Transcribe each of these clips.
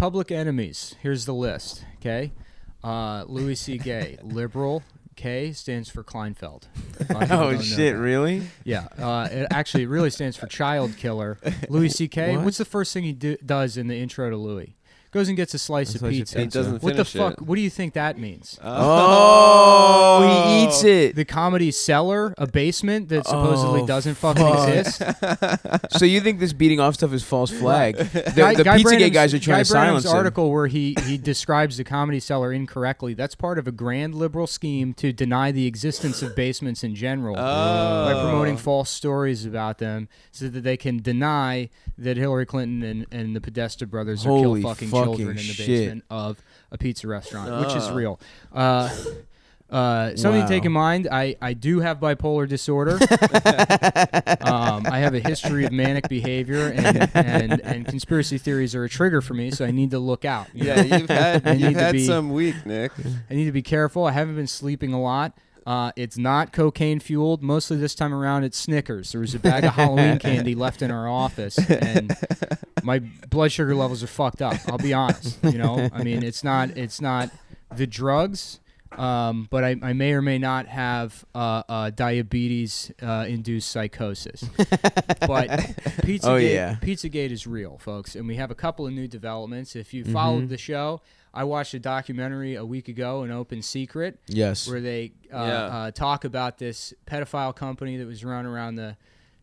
public enemies. Here's the list, okay? Louis C.K., liberal. K stands for Kleinfeld. Oh, shit, really? Yeah. It really stands for child killer. Louis C.K., what's the first thing he does in the intro to Louis? Goes and gets a slice of pizza. He doesn't what the finish fuck? it. What do you think that means? Oh, he eats it. The comedy cellar, a basement that supposedly doesn't fucking exist. So you think this beating off stuff is false flag? The Guy Pizzagate guys are trying to silence him. article where he describes the comedy cellar incorrectly. That's part of a grand liberal scheme to deny the existence of basements in general by promoting false stories about them, so that they can deny that Hillary Clinton and the Podesta brothers are kill fucking children in the basement of a pizza restaurant, which is real. Something to take in mind, I do have bipolar disorder. I have a history of manic behavior, and conspiracy theories are a trigger for me, so I need to look out. Yeah, you've had some week, Nick. I need to be careful. I haven't been sleeping a lot. It's not cocaine fueled. Mostly this time around, it's Snickers. There was a bag of Halloween candy left in our office, and my blood sugar levels are fucked up. I'll be honest. You know, I mean, it's not the drugs, but I may or may not have diabetes-induced psychosis. But Pizzagate is real, folks, and we have a couple of new developments. If you followed the show, I watched a documentary a week ago, An Open Secret. Yes. Where they talk about this pedophile company that was run around the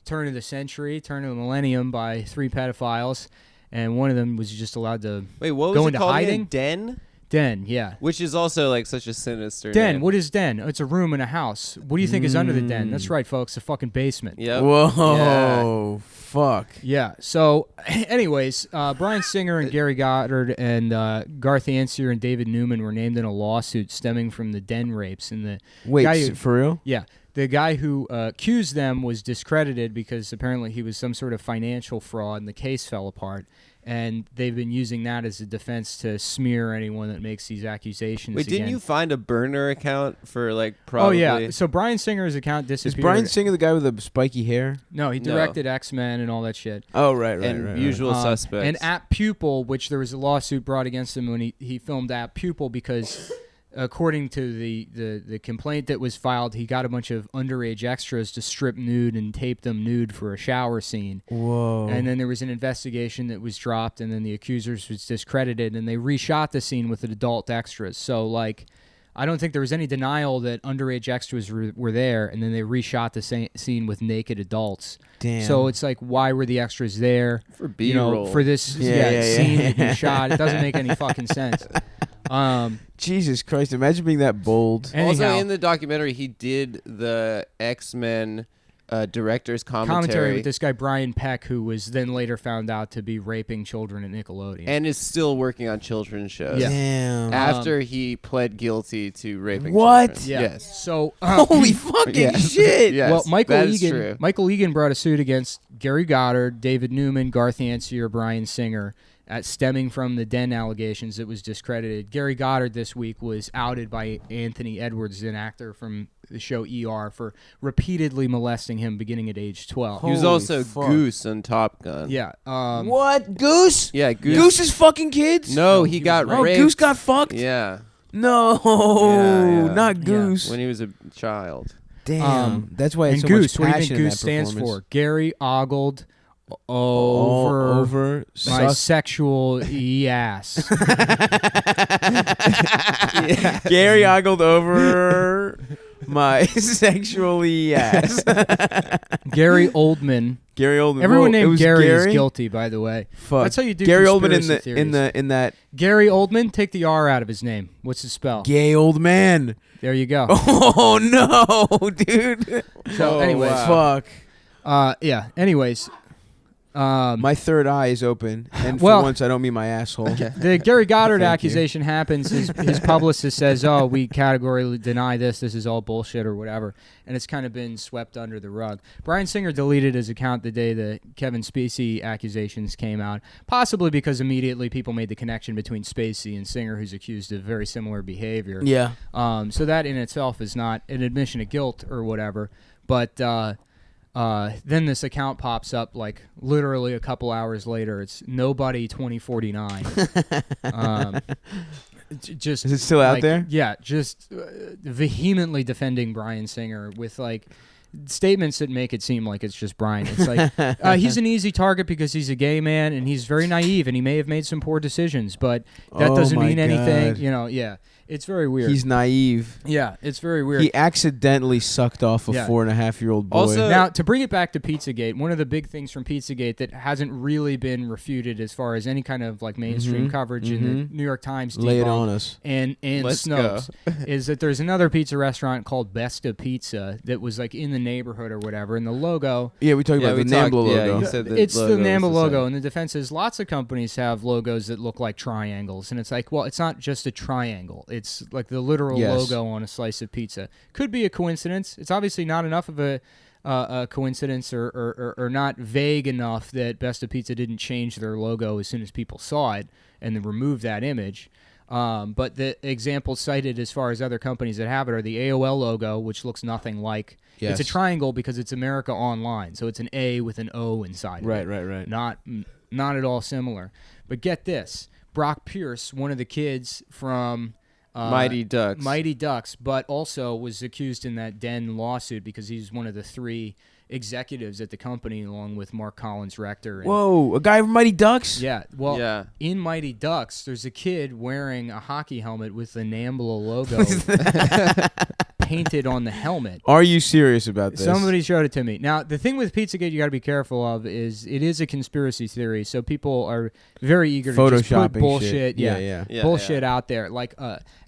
turn of the millennium by 3 pedophiles, and one of them was just allowed to go into hiding. Den, yeah. Which is also like such a sinister name. What is den? It's a room in a house. What do you think is under the den? That's right, folks, a fucking basement. Yep. Whoa, fuck. Yeah, so anyways, Bryan Singer and Gary Goddard and Garth Ancier and David Newman were named in a lawsuit stemming from the den rapes. And for real? Yeah. The guy who accused them was discredited because apparently he was some sort of financial fraud and the case fell apart. And they've been using that as a defense to smear anyone that makes these accusations. Wait, didn't you find a burner account for probably? Oh, yeah. So Bryan Singer's account disappeared. Is Bryan Singer the guy with the spiky hair? No, he directed X-Men and all that shit. Oh, right. Usual Suspects. And App Pupil, which there was a lawsuit brought against him when he filmed App Pupil because... According to the complaint that was filed, he got a bunch of underage extras to strip nude and tape them nude for a shower scene. Whoa. And then there was an investigation that was dropped, and then the accusers was discredited, and they reshot the scene with adult extras. So, I don't think there was any denial that underage extras were there, and then they reshot the scene with naked adults. Damn. So it's why were the extras there? For B-roll. For this scene that you shot. It doesn't make any fucking sense. Jesus Christ, imagine being that bold. Anyhow, also, in the documentary, he did the X-Men director's commentary with this guy Brian Peck, who was then later found out to be raping children at Nickelodeon. And is still working on children's shows. Yeah. Damn. After he pled guilty to raping What? children. Yeah. Yes. So holy fucking shit. Yes, well, true. Michael Egan brought a suit against Gary Goddard, David Newman, Garth Ancier, Bryan Singer, stemming from the den allegations that was discredited. Gary Goddard this week was outed by Anthony Edwards, an actor from the show ER, for repeatedly molesting him beginning at age 12. He was also Goose on Top Gun. Yeah. What? Goose? Yeah, Goose. Goose's fucking kids? No, he got raped. Goose got fucked? Yeah. No, Yeah. not Goose. When he was a child. Damn. That's why it's and so Goose, much what do you passion think in Goose that stands performance. for? Gary ogled over my sexual ass. Gary ogled over my sexually ass. Gary Oldman. Gary Oldman. Everyone named Gary is Gary? guilty, by the way. Fuck. That's how you do Gary Oldman conspiracy in that. Gary Oldman, take the R out of his name. What's his spell? Gay old man. There you go. Oh no, dude. So, anyways, fuck. Yeah. Anyways, my third eye is open, and for well, once I don't mean my asshole. the Gary Goddard accusation happens. His publicist says, "Oh, we categorically deny this. This is all bullshit or whatever," and it's kind of been swept under the rug. Bryan Singer deleted his account the day the Kevin Spacey accusations came out, possibly because immediately people made the connection between Spacey and Singer, who's accused of very similar behavior. Yeah. So that in itself is not an admission of guilt or whatever, but. then this account pops up like literally a couple hours later. It's nobody 2049. Just is it still out there? Yeah, just vehemently defending Bryan Singer with like statements that make it seem like it's just Bryan. It's like he's an easy target because he's a gay man and he's very naive and he may have made some poor decisions, but that doesn't mean anything. You know, yeah. It's very weird. He's naive. Yeah, it's very weird. He accidentally sucked off a 4.5-year-old boy. Also, now, to bring it back to Pizzagate, one of the big things from Pizzagate that hasn't really been refuted as far as any kind of like mainstream coverage in the New York Times lay it on us and Snopes is that there's another pizza restaurant called Besta Pizza that was like in the neighborhood or whatever, and the logo. Yeah, we talked about the NAMBLA logo. You said it's the NAMBLA logo, and the defense is lots of companies have logos that look like triangles, and it's like, well, it's not just a triangle. It's like the literal logo on a slice of pizza. Could be a coincidence. It's obviously not enough of a coincidence or not vague enough that Besta Pizza didn't change their logo as soon as people saw it and then remove that image. But the examples cited as far as other companies that have it are the AOL logo, which looks nothing like... It's a triangle because it's America Online, so it's an A with an O inside of it. Right. Not at all similar. But get this. Brock Pierce, one of the kids from... Mighty Ducks, but also was accused in that Den lawsuit because he's one of the 3 executives at the company, along with Mark Collins Rector. Whoa, a guy from Mighty Ducks? Yeah, well, in Mighty Ducks, there's a kid wearing a hockey helmet with the NAMBLA logo painted on the helmet. Are you serious about this? Somebody showed it to me. Now, the thing with Pizzagate you got to be careful of is it is a conspiracy theory, so people are very eager to just put bullshit, bullshit out there. Like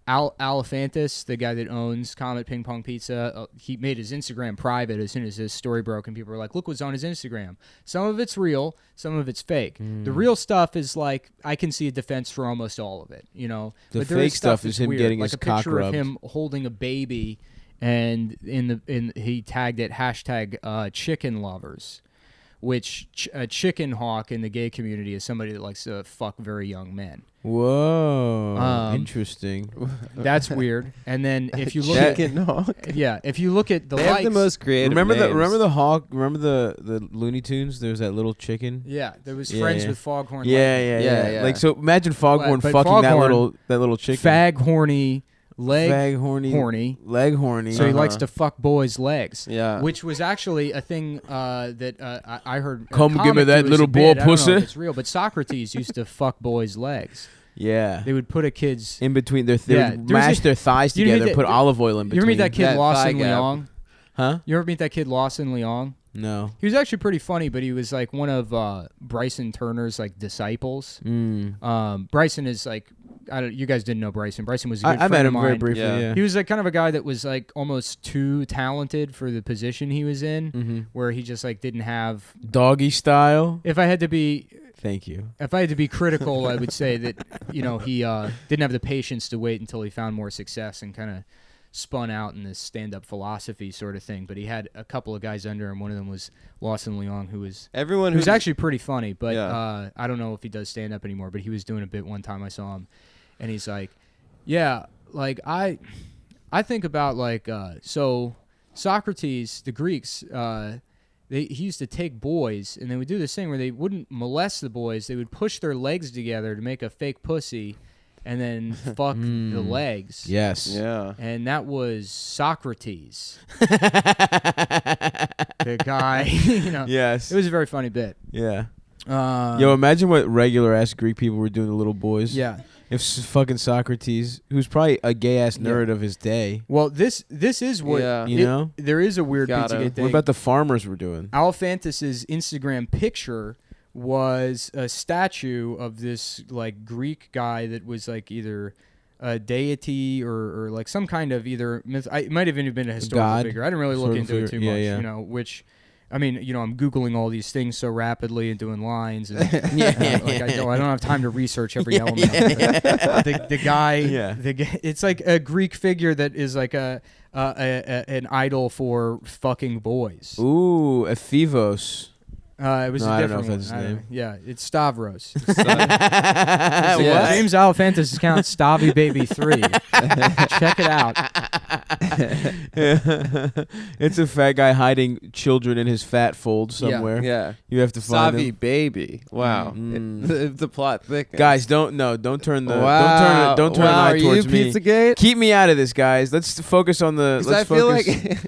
Alephantis, the guy that owns Comet Ping Pong Pizza, he made his Instagram private as soon as his story broke, and people were like, look what's on his Instagram. Some of it's real, some of it's fake. The real stuff is like, I can see a defense for almost all of it, you know. The fake stuff is him weird, getting like his cock rubbed. Like a picture of him holding a baby, and he tagged it hashtag chicken lovers, which a chicken hawk in the gay community is somebody that likes to fuck very young men. Whoa, interesting. That's weird. And then if you look chicken hawk, if you look at the they likes, have the most creative remember names. the hawk. Remember the Looney Tunes. There was that little chicken. Yeah, there was friends with Foghorn. Yeah. Like, so imagine Foghorn but fucking Foghorn, that little chicken. Fag horny. Leg horny. Leg horny. So he likes to fuck boys' legs. Yeah. Which was actually a thing that I heard. Come give me that little boy pussy. I don't know if it's real, but Socrates used to fuck boys' legs. Yeah. They would put a kid's... in between their... mash their thighs together, put olive oil in between. You ever meet that kid Lawson Leong? Huh? You ever meet that kid Lawson Leong? No. He was actually pretty funny, but he was like one of Bryson Turner's like disciples. Bryson is like... you guys didn't know Bryson. Bryson was a good friend met him of mine. very briefly, yeah. He was like kind of a guy that was like almost too talented for the position he was in, where he just like didn't have... Doggy style? If I had to be... Thank you. If I had to be critical, I would say that, you know, he didn't have the patience to wait until he found more success and kind of spun out in this stand-up philosophy sort of thing. But he had a couple of guys under him. One of them was Lawson Leong, who's actually pretty funny. But I don't know if he does stand-up anymore. But he was doing a bit one time I saw him. And he's like, yeah, like I think about like, so Socrates, the Greeks, he used to take boys, and they would do this thing where they wouldn't molest the boys. They would push their legs together to make a fake pussy, and then fuck the legs. Yes. Yeah. And that was Socrates. The guy, you know. Yes. It was a very funny bit. Yeah. Yo, imagine what regular-ass Greek people were doing to little boys. Yeah. If fucking Socrates, who's probably a gay-ass nerd of his day. Well, this is what... You know? There is a weird Pizzagate thing. What about the farmers were doing? Alephantis' Instagram picture was a statue of this like Greek guy that was like either a deity or like some kind of either myth. It might have even been a historical figure. I didn't really look into it too much, you know, which... I mean, you know, I'm Googling all these things so rapidly and doing lines. And, I don't have time to research every element. The guy, it's like a Greek figure that is like an idol for fucking boys. Ooh, Ephivos. It was a different I don't know if that's his one. name. Yeah, it's Stavros. What? James Alephantis' account, Stavi Baby 3. Check it out. It's a fat guy hiding children in his fat fold somewhere. Yeah. You have to find Savi them. baby. Wow. The plot thickens. Guys, don't turn the Wow. don't turn Wow, an eye are towards you me. Pizzagate? Keep me out of this, guys. Let's focus on the. 'Cause Let's I feel focus.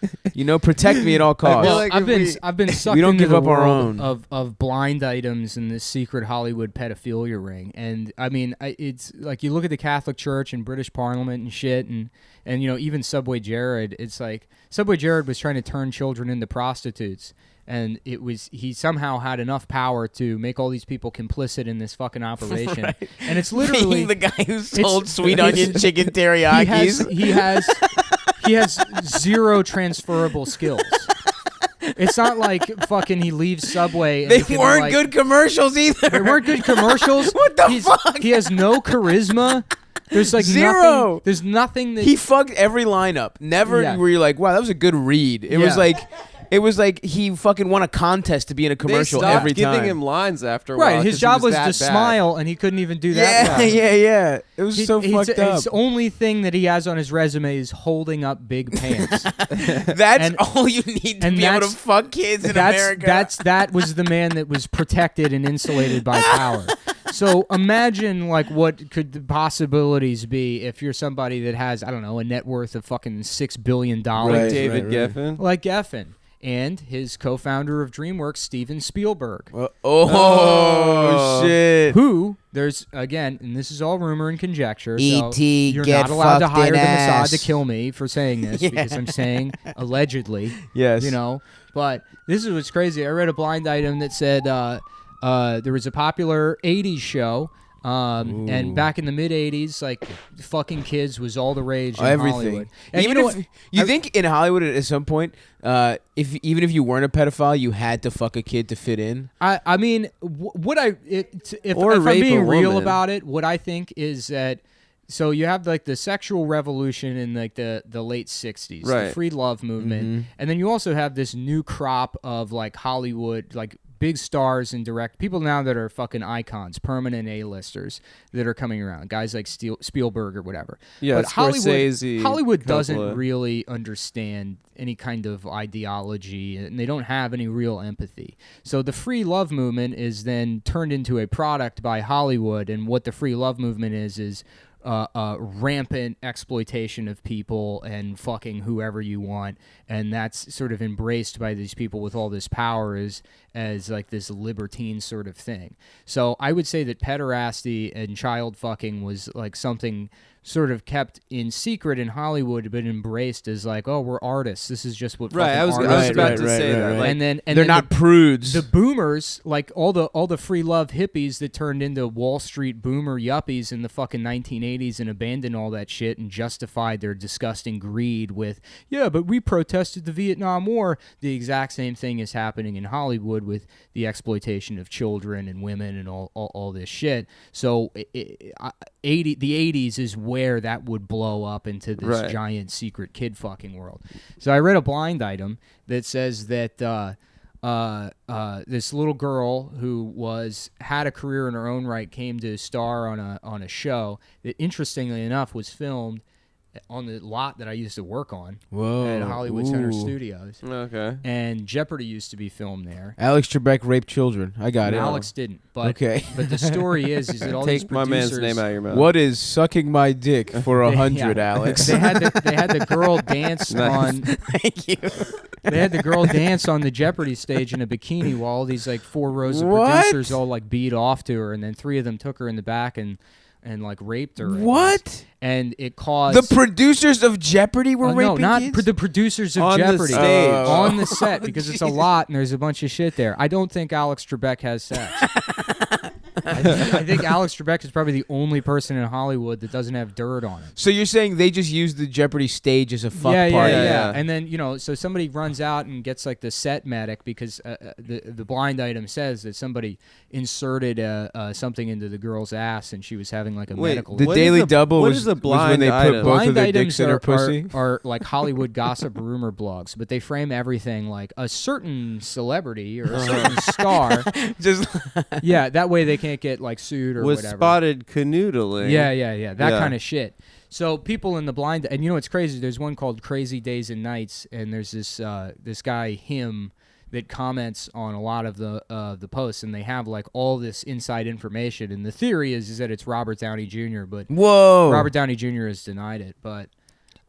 Protect me at all costs. feel like I've if been sucked We don't into give the up our world own. of blind items in this secret Hollywood pedophilia ring, and I mean, it's like you look at the Catholic Church and British Parliament and shit, and even Subway Jared. It's like Subway Jared was trying to turn children into prostitutes. And he somehow had enough power to make all these people complicit in this fucking operation. Right. And it's literally Being the guy who sold sweet onion chicken teriyakis. He has zero transferable skills. It's not like fucking he leaves Subway. And They weren't good commercials either. They weren't good commercials. What the fuck? He has no charisma. There's like Zero. nothing. There's nothing that He fucked every lineup. Never Yeah. were you like, wow, that was a good read. It was Yeah. like. It was like he fucking won a contest to be in a commercial they stopped every time. giving him lines after a while. right. His 'cause he job was that to bad. smile, and he couldn't even do that. Yeah. It was so fucked up. His only thing that he has on his resume is holding up big pants. That's and- all you need to and be able to that's- fuck kids in America. That was the man that was protected and insulated by power. So imagine like what could the possibilities be if you're somebody that has, I don't know, a net worth of fucking $6 billion. Right. David Geffen. Like Geffen. And his co-founder of DreamWorks, Steven Spielberg. Oh, shit. Who, there's, again, and this is all rumor and conjecture, so E.T., you're get not allowed to fucked hire in the ass. Mossad to kill me for saying this, because I'm saying allegedly, Yes. But this is what's crazy. I read a blind item that said there was a popular 80s show, and back in the mid-'80s, like, fucking kids was all the rage in Everything. Hollywood. And Even if you think in Hollywood at some point, even if you weren't a pedophile, you had to fuck a kid to fit in. I mean, if Or I'm rape being a real woman. about it, what I think is that so you have like the sexual revolution in like the late 60s, Right. the free love movement, and then you also have this new crop of like Hollywood, like big stars and direct people now that are fucking icons, permanent A-listers that are coming around, guys like Spielberg or whatever. Yeah, but Scorsese, Hollywood Coppola. doesn't really understand any kind of ideology, and they don't have any real empathy. So the free love movement is then turned into a product by Hollywood, and what the free love movement is rampant exploitation of people and fucking whoever you want, and that's sort of embraced by these people with all this power as like this libertine sort of thing. So I would say that pederasty and child fucking was like something sort of kept in secret in Hollywood, but embraced as like, oh, we're artists. This is just what Right, I was artists about do. to say that. Like, And then They're not prudes. the boomers, like all the free love hippies that turned into Wall Street boomer yuppies in the fucking 1980s and abandoned all that shit and justified their disgusting greed with, yeah, but we protested the Vietnam War. The exact same thing is happening in Hollywood with the exploitation of children and women and all this shit. So the 80s is where that would blow up into this Right. giant secret kid fucking world. So I read a blind item that says that this little girl who had a career in her own right came to star on a show that, interestingly enough, was filmed on the lot that I used to work on at Hollywood Center Studios. Okay. And Jeopardy used to be filmed there. Alex Trebek raped children. I got it. Alex didn't. But, Okay. But the story is that all these Take my producers, man's name out of your mouth. What is sucking my dick for 100, Yeah. Alex? They had the girl dance Nice. on. Thank you. They had the girl dance on the Jeopardy stage in a bikini while all these like 4 rows of What? producers all like beat off to her, and then 3 of them took her in the back and like raped her. I guess. What? And it caused The producers of Jeopardy were raping no, not kids? the producers of On the Jeopardy stage. on the set, because it's a lot and there's a bunch of shit there. I don't think Alex Trebek has sex. I think Alex Trebek is probably the only person in Hollywood that doesn't have dirt on him. So you're saying they just used the Jeopardy stage as a fuck yeah, party? Yeah. And then, so somebody runs out and gets like the set medic because the blind item says that somebody inserted something into the girl's ass and she was having like a medical. The What Daily is a- Double what was, is a was when blind they put item? both Blind of their items dicks in her pussy. are like Hollywood gossip rumor blogs, but they frame everything like a certain celebrity or a certain star. Just Yeah, that way they can't get like sued or was whatever. spotted canoodling. Yeah, that Yeah. kind of shit. So people in the blind, and you know what's crazy? There's one called Crazy Days and Nights, and there's this guy him that comments on a lot of the posts, and they have like all this inside information. And the theory is that it's Robert Downey Jr., but Robert Downey Jr. has denied it. But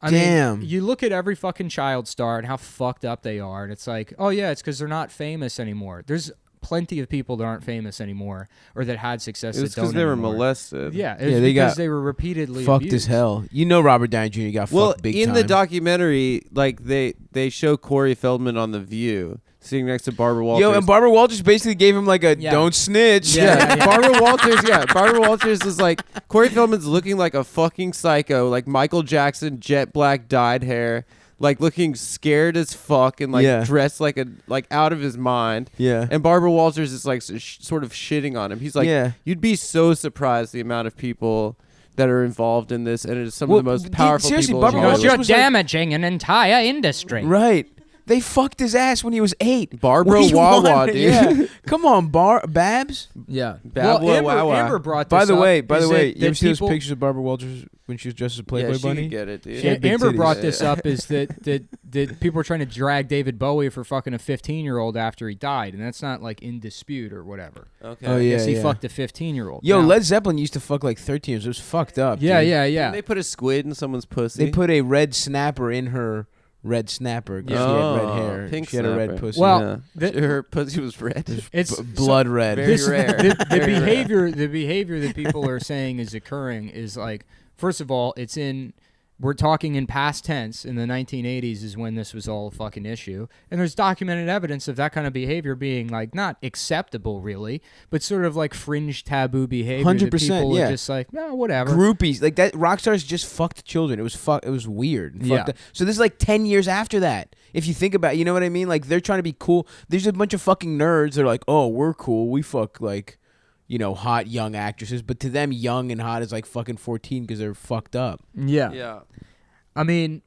I mean, you look at every fucking child star and how fucked up they are, and it's like, oh yeah, it's because they're not famous anymore. There's plenty of people that aren't famous anymore or that had success. It's because they were molested. Yeah, it was because they were repeatedly fucked abused. as hell. You know, Robert Downey Jr. got fucked big time. In the documentary, like they show Corey Feldman on The View sitting next to Barbara Walters. Yo, and Barbara Walters basically gave him like a don't snitch. Yeah. Barbara Walters. Yeah, Barbara Walters is like Corey Feldman's looking like a fucking psycho, like Michael Jackson, jet black dyed hair. Like looking scared as fuck and like dressed like out of his mind. Yeah. And Barbara Walters is like sort of shitting on him. He's like, you'd be so surprised the amount of people that are involved in this, and it's some of the most powerful people. Barbara Walters you're damaging an entire industry. Right. They fucked his ass when he was 8. Barbara Wawa, dude. Yeah. Come on, Babs. Yeah. Amber brought this up. By the way, you ever see those pictures of Barbara Walters when she was dressed as a Playboy bunny? She get it, dude. Amber brought this up is that people were trying to drag David Bowie for fucking a 15-year-old after he died, and that's not like in dispute or whatever. Okay. Oh yeah. He fucked a 15-year-old. Yo, Led Zeppelin used to fuck like 13-years. It was fucked up. Yeah, dude. yeah. Didn't they put a squid in someone's pussy? They put a red snapper in her. Red snapper because she had red hair. Pink she had a red pussy. Well, her pussy was red. It's blood red. Very rare. The behavior that people are saying is occurring is like, first of all, we're talking in past tense. In the 1980s is when this was all a fucking issue, and there's documented evidence of that kind of behavior being like not acceptable really, but sort of like fringe taboo behavior. 100%. People are just like, no, whatever. Groupies like that. Rock stars just fucked children. It was weird. Yeah. So this is like 10 years after that. If you think about it, you know what I mean? Like they're trying to be cool. There's a bunch of fucking nerds that are like, oh, we're cool. We fuck like, you know, hot young actresses, but to them, young and hot is like fucking 14 because they're fucked up. Yeah. Yeah. I mean,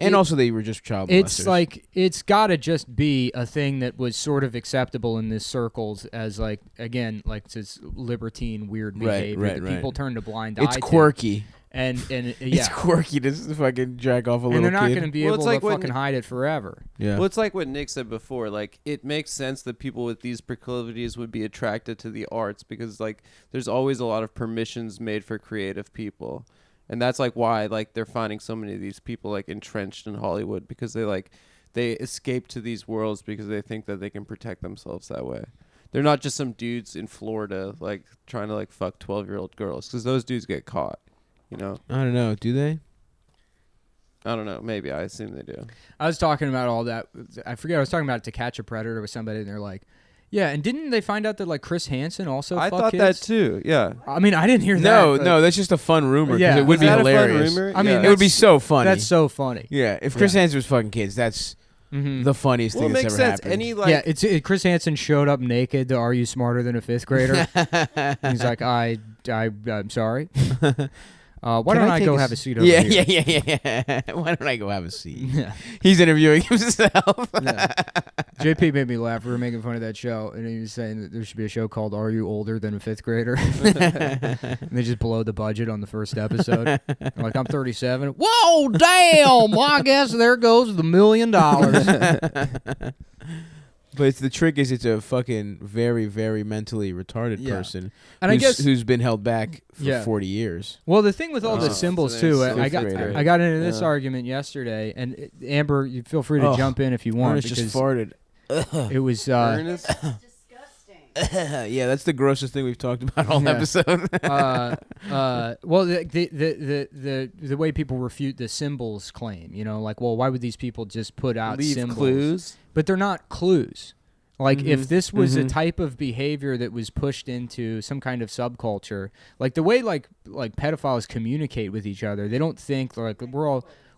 also they were just child molesters. It's like it's got to just be a thing that was sort of acceptable in these circles as like again like this libertine weird behavior that people turn a blind eye to. It's quirky. And it's quirky to fucking drag off a little kid. And they're not going to be able to fucking hide it forever. Yeah. Well, it's like what Nick said before. Like, it makes sense that people with these proclivities would be attracted to the arts because, like, there's always a lot of permissions made for creative people. And that's, like, why, like, they're finding so many of these people, like, entrenched in Hollywood because they escape to these worlds because they think that they can protect themselves that way. They're not just some dudes in Florida, like, trying to, like, fuck 12-year-old girls because those dudes get caught. You know, I don't know. Do they? I don't know. Maybe. I assume they do. I was talking about all that. I forget. I was talking about To Catch a Predator with somebody, and they're like, "Yeah." And didn't they find out that like Chris Hansen also? I fucked thought kids? that too. Yeah. I mean, I didn't hear that. No, that's just a fun rumor. Yeah, it would be hilarious. A fun rumor? I mean, it would be so funny. That's so funny. Yeah, if Chris Hansen was fucking kids, that's the funniest thing that's ever happened. Yeah, Chris Hansen showed up naked to "Are You Smarter Than a Fifth Grader?" He's like, I'm sorry. Why don't I go have a seat over here? Yeah. Why don't I go have a seat? Yeah. He's interviewing himself. JP made me laugh. We were making fun of that show, and he was saying that there should be a show called "Are You Older Than a Fifth Grader?" And they just blow the budget on the first episode. Like, I'm 37. Whoa, damn! Well, I guess there goes the $1 million. But the trick is it's a fucking very, very mentally retarded person and who's been held back for 40 years. Well, the thing with all the symbols, too, I got into this argument yesterday, and Amber, you feel free to jump in if you want. Ernest just farted. It was... Ernest? Yeah, that's the grossest thing we've talked about all episode. Well, the way people refute the symbols claim, you know, like, well, why would these people just put out symbols? Clues? But they're not clues. Like, if this was a type of behavior that was pushed into some kind of subculture, like the way like pedophiles communicate with each other, they don't think like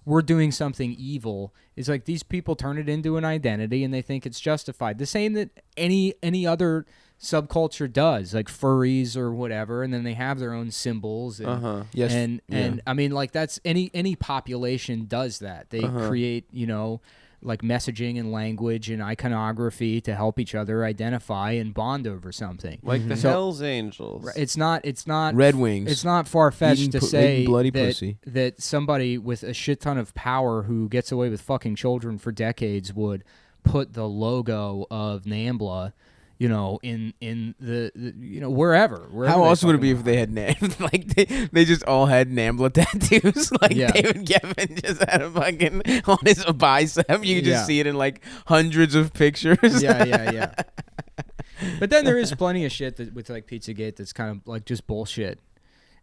we're doing something evil. It's like these people turn it into an identity and they think it's justified. The same that any other subculture does, like furries or whatever, and then they have their own symbols. And, and I mean, like that's any population does that. They create, you know, like messaging and language and iconography to help each other identify and bond over something. Like the Hell's Angels. It's not Red Wings. It's not far-fetched to say bloody pussy. that somebody with a shit ton of power who gets away with fucking children for decades would put the logo of NAMBLA, you know, in the you know, wherever How they awesome would it be fucking if they had like they just all had NAMBLA tattoos? Like Yeah. David Geffen just had a fucking on his bicep. You can just Yeah. see it in like hundreds of pictures. yeah. But then there is plenty of shit that with like Pizzagate that's kind of like just bullshit,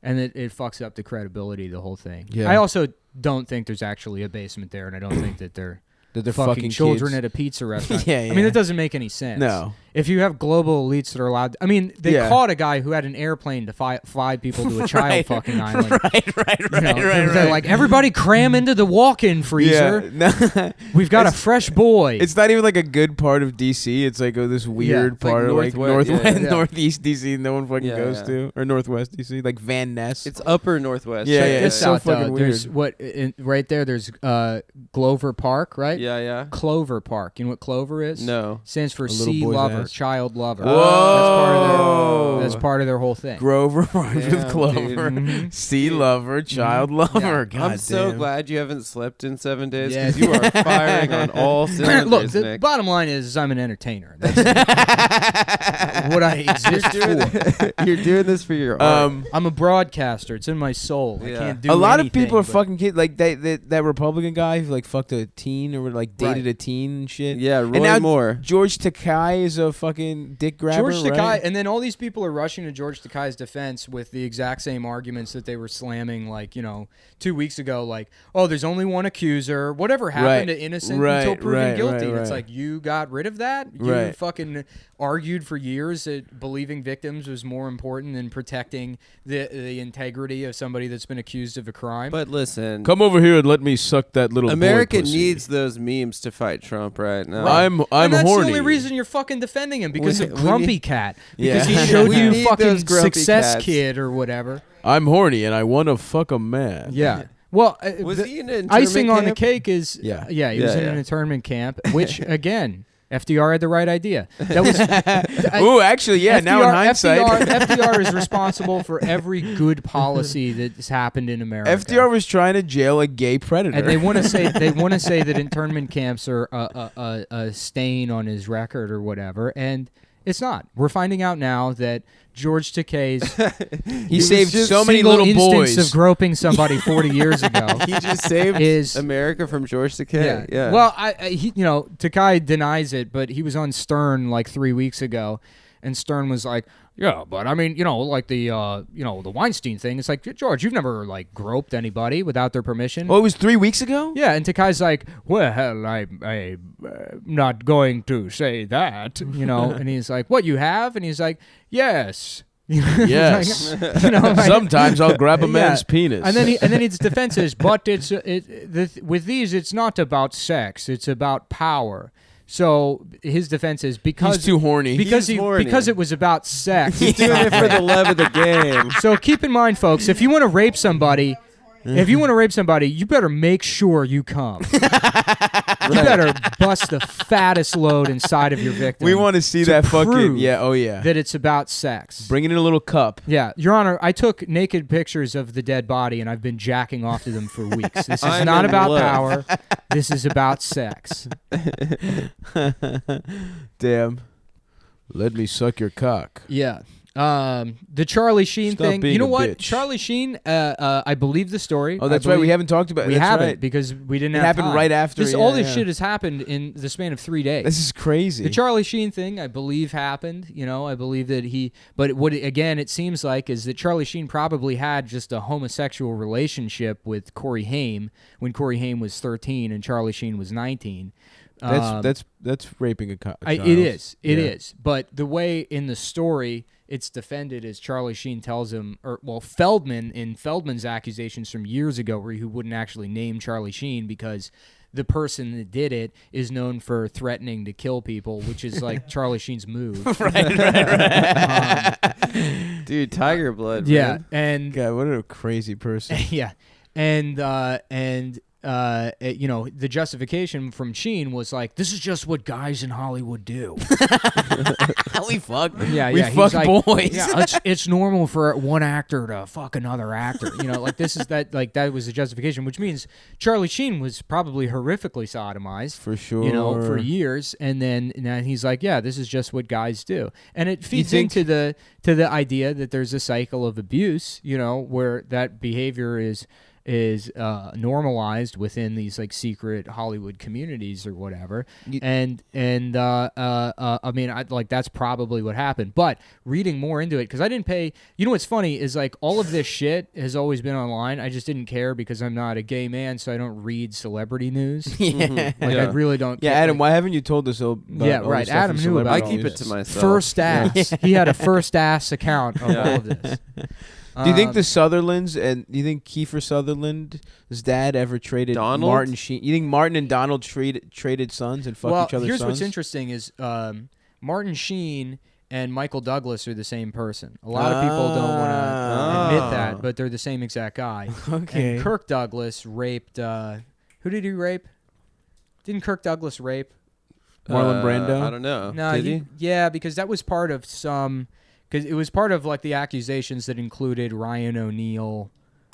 and it fucks up the credibility of the whole thing. Yeah. I also don't think there's actually a basement there, and I don't think that they're That they're fucking children kids. at a pizza restaurant. Yeah, I mean, yeah. that doesn't make any sense. No. If you have global elites that are allowed, I mean, they Yeah. caught a guy who had an airplane to fly people to a child Right. fucking island. Right. You know, they're like, everybody cram into the walk-in freezer. Yeah. No. We've got a fresh boy. It's not even like a good part of DC. It's like this weird it's like part of like northwest, northwest, yeah. northeast DC. No one fucking Yeah, goes yeah. to, or northwest DC, like Van Ness. It's upper northwest. Yeah, Check yeah, this it's so out, fucking There's weird. right there. There's Glover Park, right? Yeah. Clover Park. You know what Clover is? No. Stands for A little sea boy's lover, ass. child lover. Whoa. That's part of their whole thing. Grover rhymes with Damn, Clover. dude. Mhm. Sea lover, child lover. Yeah. God I'm so damn. glad you haven't slept in 7 days Yeah. because you are firing on all cylinders, Look, the Nick. bottom line is I'm an entertainer. That's what I exist for. You're doing this for your art. I'm a broadcaster. It's in my soul. I Yeah. can't do A lot of anything, people are but- fucking kids. Like that Republican guy who like fucked a teen or like dated Right. a teen and shit. Yeah, Roy and now Moore. George Takei is a fucking dick grabber. George Takei, right? and then all these people are rushing to George Takei's defense with the exact same arguments that they were slamming, like, you know, 2 weeks ago. Like, oh, there's only one accuser. Whatever happened Right. to innocent Right, until proven right, guilty? right, And it's right. like, you got rid of that? You Right. fucking argued for years that believing victims was more important than protecting the integrity of somebody that's been accused of a crime. But listen, Come over here and let me suck that little. America boy pussy. needs those memes to fight Trump right now. I'm and that's horny. the only reason you're fucking defending him, because We- of we Grumpy need- Cat. Yeah. Because he showed We you need fucking those grumpy Success cats. Kid or whatever. I'm horny and I want to fuck a man. Yeah. Well, Was the he in an icing internment on the camp? cake is Yeah. he was Yeah, in yeah. an internment camp, which again, FDR had the right idea. That was Ooh, actually, yeah. now in hindsight, FDR is responsible for every good policy that's happened in America. FDR was trying to jail a gay predator. And they want to say that internment camps are a stain on his record or whatever, and it's not. We're finding out now that George Takei's he saved just so many single little instance boys. of groping somebody 40 years ago. He just saved Is- America from George Takei. Yeah. Well, he, you know, Takei denies it, but he was on Stern like 3 weeks ago, and Stern was like, "Yeah, but I mean, you know, like the the Weinstein thing. It's like, George, you've never like groped anybody without their permission." Oh, it was 3 weeks ago. Yeah, and Takei's like, "Well, I'm not going to say that," you know, and he's like, "What, you have?" And he's like, "Yes." Yes. You know, like- Sometimes I'll grab a Yeah. man's penis. And then his defense is, but with these, it's not about sex; it's about power. So his defense is because he's too horny. because He's horny. because it was about sex. He's doing it for the love of the game. So keep in mind, folks, if you want to rape somebody, you better make sure you come. You better bust the fattest load inside of your victim. we want to see to that fucking prove yeah. Oh yeah. that it's about sex. Bring it in a little cup. Yeah, Your Honor, I took naked pictures of the dead body and I've been jacking off to them for weeks. This is I'm not in about love. power. This is about sex. Damn. Let me suck your cock. Yeah. The Charlie Sheen Stop thing. being You know a what? bitch. Charlie Sheen, I believe the story. Oh, that's I right. We believe- haven't talked about. We that's haven't right. because we didn't It have happened time. right after. All yeah, this yeah. shit has happened in the span of 3 days. This is crazy. The Charlie Sheen thing, I believe, happened. You know, I believe that but what again it seems like is that Charlie Sheen probably had just a homosexual relationship with Corey Haim when Corey Haim was 13 and Charlie Sheen was 19. That's raping a child. It is. It Yeah. is. But the way in the story it's defended is Charlie Sheen tells him, Feldman, in Feldman's accusations from years ago, where he wouldn't actually name Charlie Sheen because the person that did it is known for threatening to kill people, which is like Charlie Sheen's move. right. Dude, tiger blood. Yeah, man. and God, what a crazy person. yeah, and the justification from Sheen was like, this is just what guys in Hollywood do. We fuck. Yeah, we yeah. fuck He's like, boys. Yeah, it's normal for one actor to fuck another actor. Like this is that. Like that was the justification, which means Charlie Sheen was probably horrifically sodomized For sure. for years, and then now he's like, yeah, this is just what guys do, and it feeds think- into the idea that there's a cycle of abuse, where that behavior is normalized within these like secret Hollywood communities or whatever, and I mean, that's probably what happened. But reading more into it, because I didn't pay. What's funny is like all of this shit has always been online. I just didn't care because I'm not a gay man, so I don't read celebrity news. I really don't. Yeah, care. Adam, why haven't you told us about Yeah, all right. the stuff Adam with knew about I all keep this. it to myself. First ass. He had a first ass account of all of this. Do you think the Sutherlands and do you think Kiefer Sutherland's dad ever traded Donald? Martin Sheen? You think Martin and Donald traded sons and fucked each other's here's sons? what's interesting is Martin Sheen and Michael Douglas are the same person. A lot of people don't want to admit that, but they're the same exact guy. Okay. And Kirk Douglas raped. Who did he rape? Didn't Kirk Douglas rape? Marlon Brando? I don't know. No, Did he? Yeah, because that was part of some. Because it was part of like the accusations that included Ryan O'Neal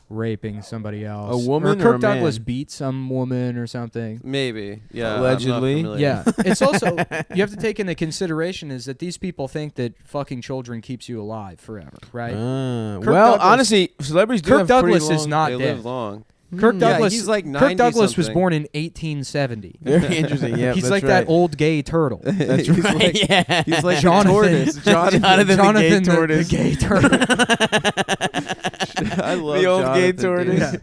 raping somebody else. A woman or or Kirk a Douglas man? beat some woman or something. Maybe. Yeah. Allegedly. I'm not familiar. Yeah. It's also, you have to take into consideration is that these people think that fucking children keeps you alive forever, right? Well, Douglas- honestly, celebrities do Kirk have pretty Douglas is long- not They dead. live long. Kirk Yeah, Douglas, he's like Kirk Douglas was 90-something. born in 1870. Very interesting. Yeah, He's that's like right. that old gay turtle. That's He's right. like- yeah. He's like Jonathan. tortoise. Jonathan the gay tortoise. the gay turtle. I love The old gay Jonathan, dude. tortoise.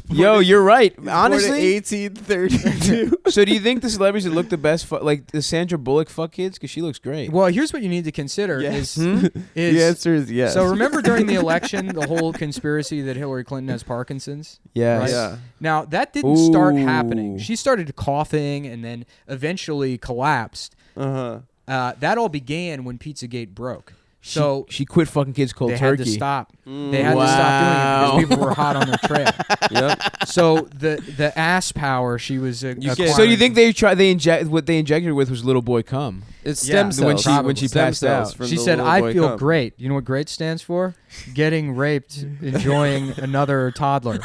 Yo, you're right. Honestly, 1832. so do you think the celebrities that look the best, like the Sandra Bullock fuck kids, because she looks great? Well, here's what you need to consider Yes. is The answer is yes. So remember during the election, the whole conspiracy that Hillary Clinton has Parkinson's? Yes. Right? Yeah. Now, that didn't start Ooh. happening. She started coughing and then eventually collapsed. Uh-huh. That all began when Pizzagate broke. So she quit fucking kids cold they turkey. had to stop. They had to stop doing it because people were hot on their trail. Yep. So the ass power she was get- acquiring- So do you think what they injected her with was little boy cum? It's Yeah. stem When cells. she Stem passed cells out. from She the said, little I boy feel cum. great. You know what great stands for? Getting raped, enjoying another toddler.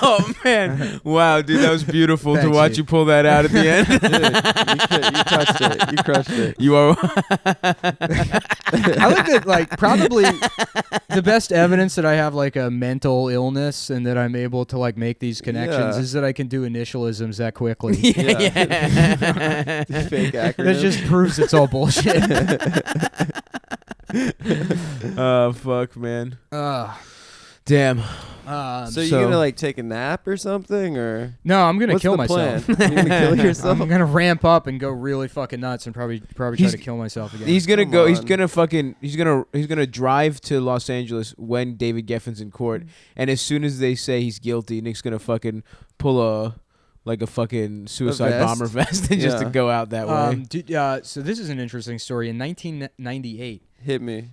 Oh man! Wow, dude, that was beautiful to Thanks, watch dude. you pull that out at the end. Dude, you touched it. You crushed it. You are. I like that, like, probably the best evidence that I have, like, a mental illness and that I'm able to, like, make these connections Yeah. is that I can do initialisms that quickly. yeah. Fake acronym. That just proves it's all bullshit. Oh fuck, man. Damn. So you gonna like take a nap or something, or No, I'm gonna what's kill the myself. plan? You're gonna kill yourself? I'm gonna ramp up and go really fucking nuts and probably try He's- to kill myself again. He's gonna Come go. He's on. gonna fucking. He's gonna drive to Los Angeles when David Geffen's in court, and as soon as they say he's guilty, Nick's gonna fucking pull a fucking suicide vest? bomber vest and just to Yeah. go out that way. So this is an interesting story. In 1998, Hit me.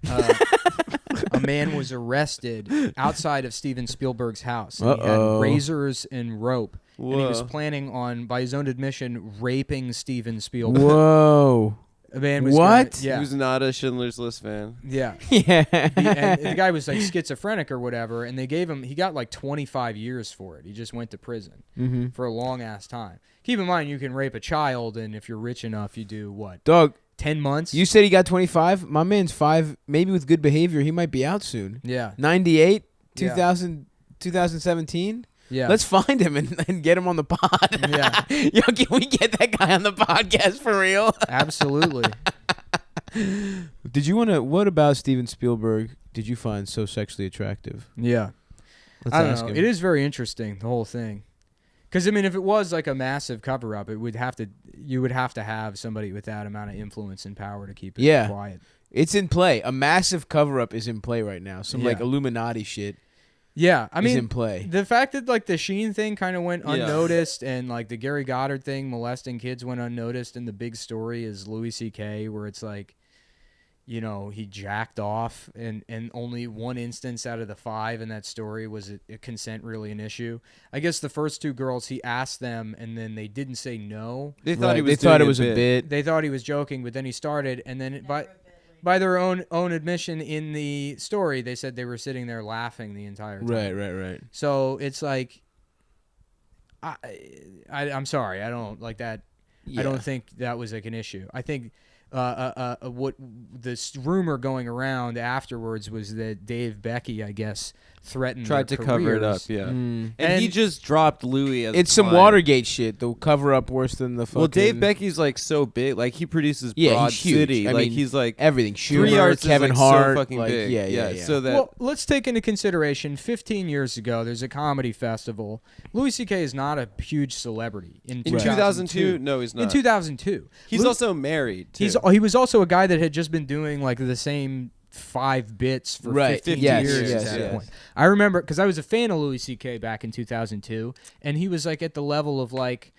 a man was arrested outside of Steven Spielberg's house. And he Uh-oh. had razors and rope. And he was Whoa. planning on, by his own admission, raping Steven Spielberg. Whoa. The man was What? Gonna, yeah. Who's not a Schindler's List fan? Yeah. Yeah. And the guy was like schizophrenic or whatever, and they gave him, he got like 25 years for it. He just went to prison Mm-hmm. for a long ass time. Keep in mind, you can rape a child, and if you're rich enough, you do what? Dog, 10 months? you said he got 25. My man's 5. Maybe with good behavior, he might be out soon. Yeah. 98, Yeah. 2017. Yeah. Let's find him and get him on the pod. Yeah. Yo, can we get that guy on the podcast for real? Absolutely. Did you want to? What about Steven Spielberg did you find so sexually attractive? Yeah. Let's I don't ask know. him. It is very interesting, the whole thing. Because, I mean, if it was like a massive cover-up, you would have to have somebody with that amount of influence and power to keep it Yeah. quiet. It's in play. A massive cover-up is in play right now. Some like Yeah. Illuminati shit Yeah, I is mean, in play. the fact that like the Sheen thing kind of went Yeah. unnoticed, and like the Gary Goddard thing molesting kids went unnoticed, and the big story is Louis C.K., where it's like, you know, he jacked off, and only one instance out of the 5 in that story was a consent really an issue. I guess the first 2 girls, he asked them, and then they didn't say no. They thought he was. They thought it was a bit. They thought he was joking, but then he started, and then by their own admission in the story, they said they were sitting there laughing the entire time. Right. So it's like, I'm sorry, I don't like that. Yeah. I don't think that was like an issue. I think what this rumor going around afterwards was that Dave Becky, I guess, tried to cover it up, yeah. And he just dropped Louis as it's some Watergate shit. They'll cover up worse than the fucking... Well, Dave Becky's like so big. Like he produces Broad he's huge. City. I like mean, he's like everything. 3 Schumer, Arts Kevin is Hart. So fucking like, big. Yeah. So that well, let's take into consideration 15 years ago, there's a comedy festival. Louis C.K. is not a huge celebrity in 2002. No, he's not. In 2002, he's also married. Too. He was also a guy that had just been doing like the same 5 bits for 15 years at that point. I remember because I was a fan of Louis C.K. back in 2002, and he was like at the level of like,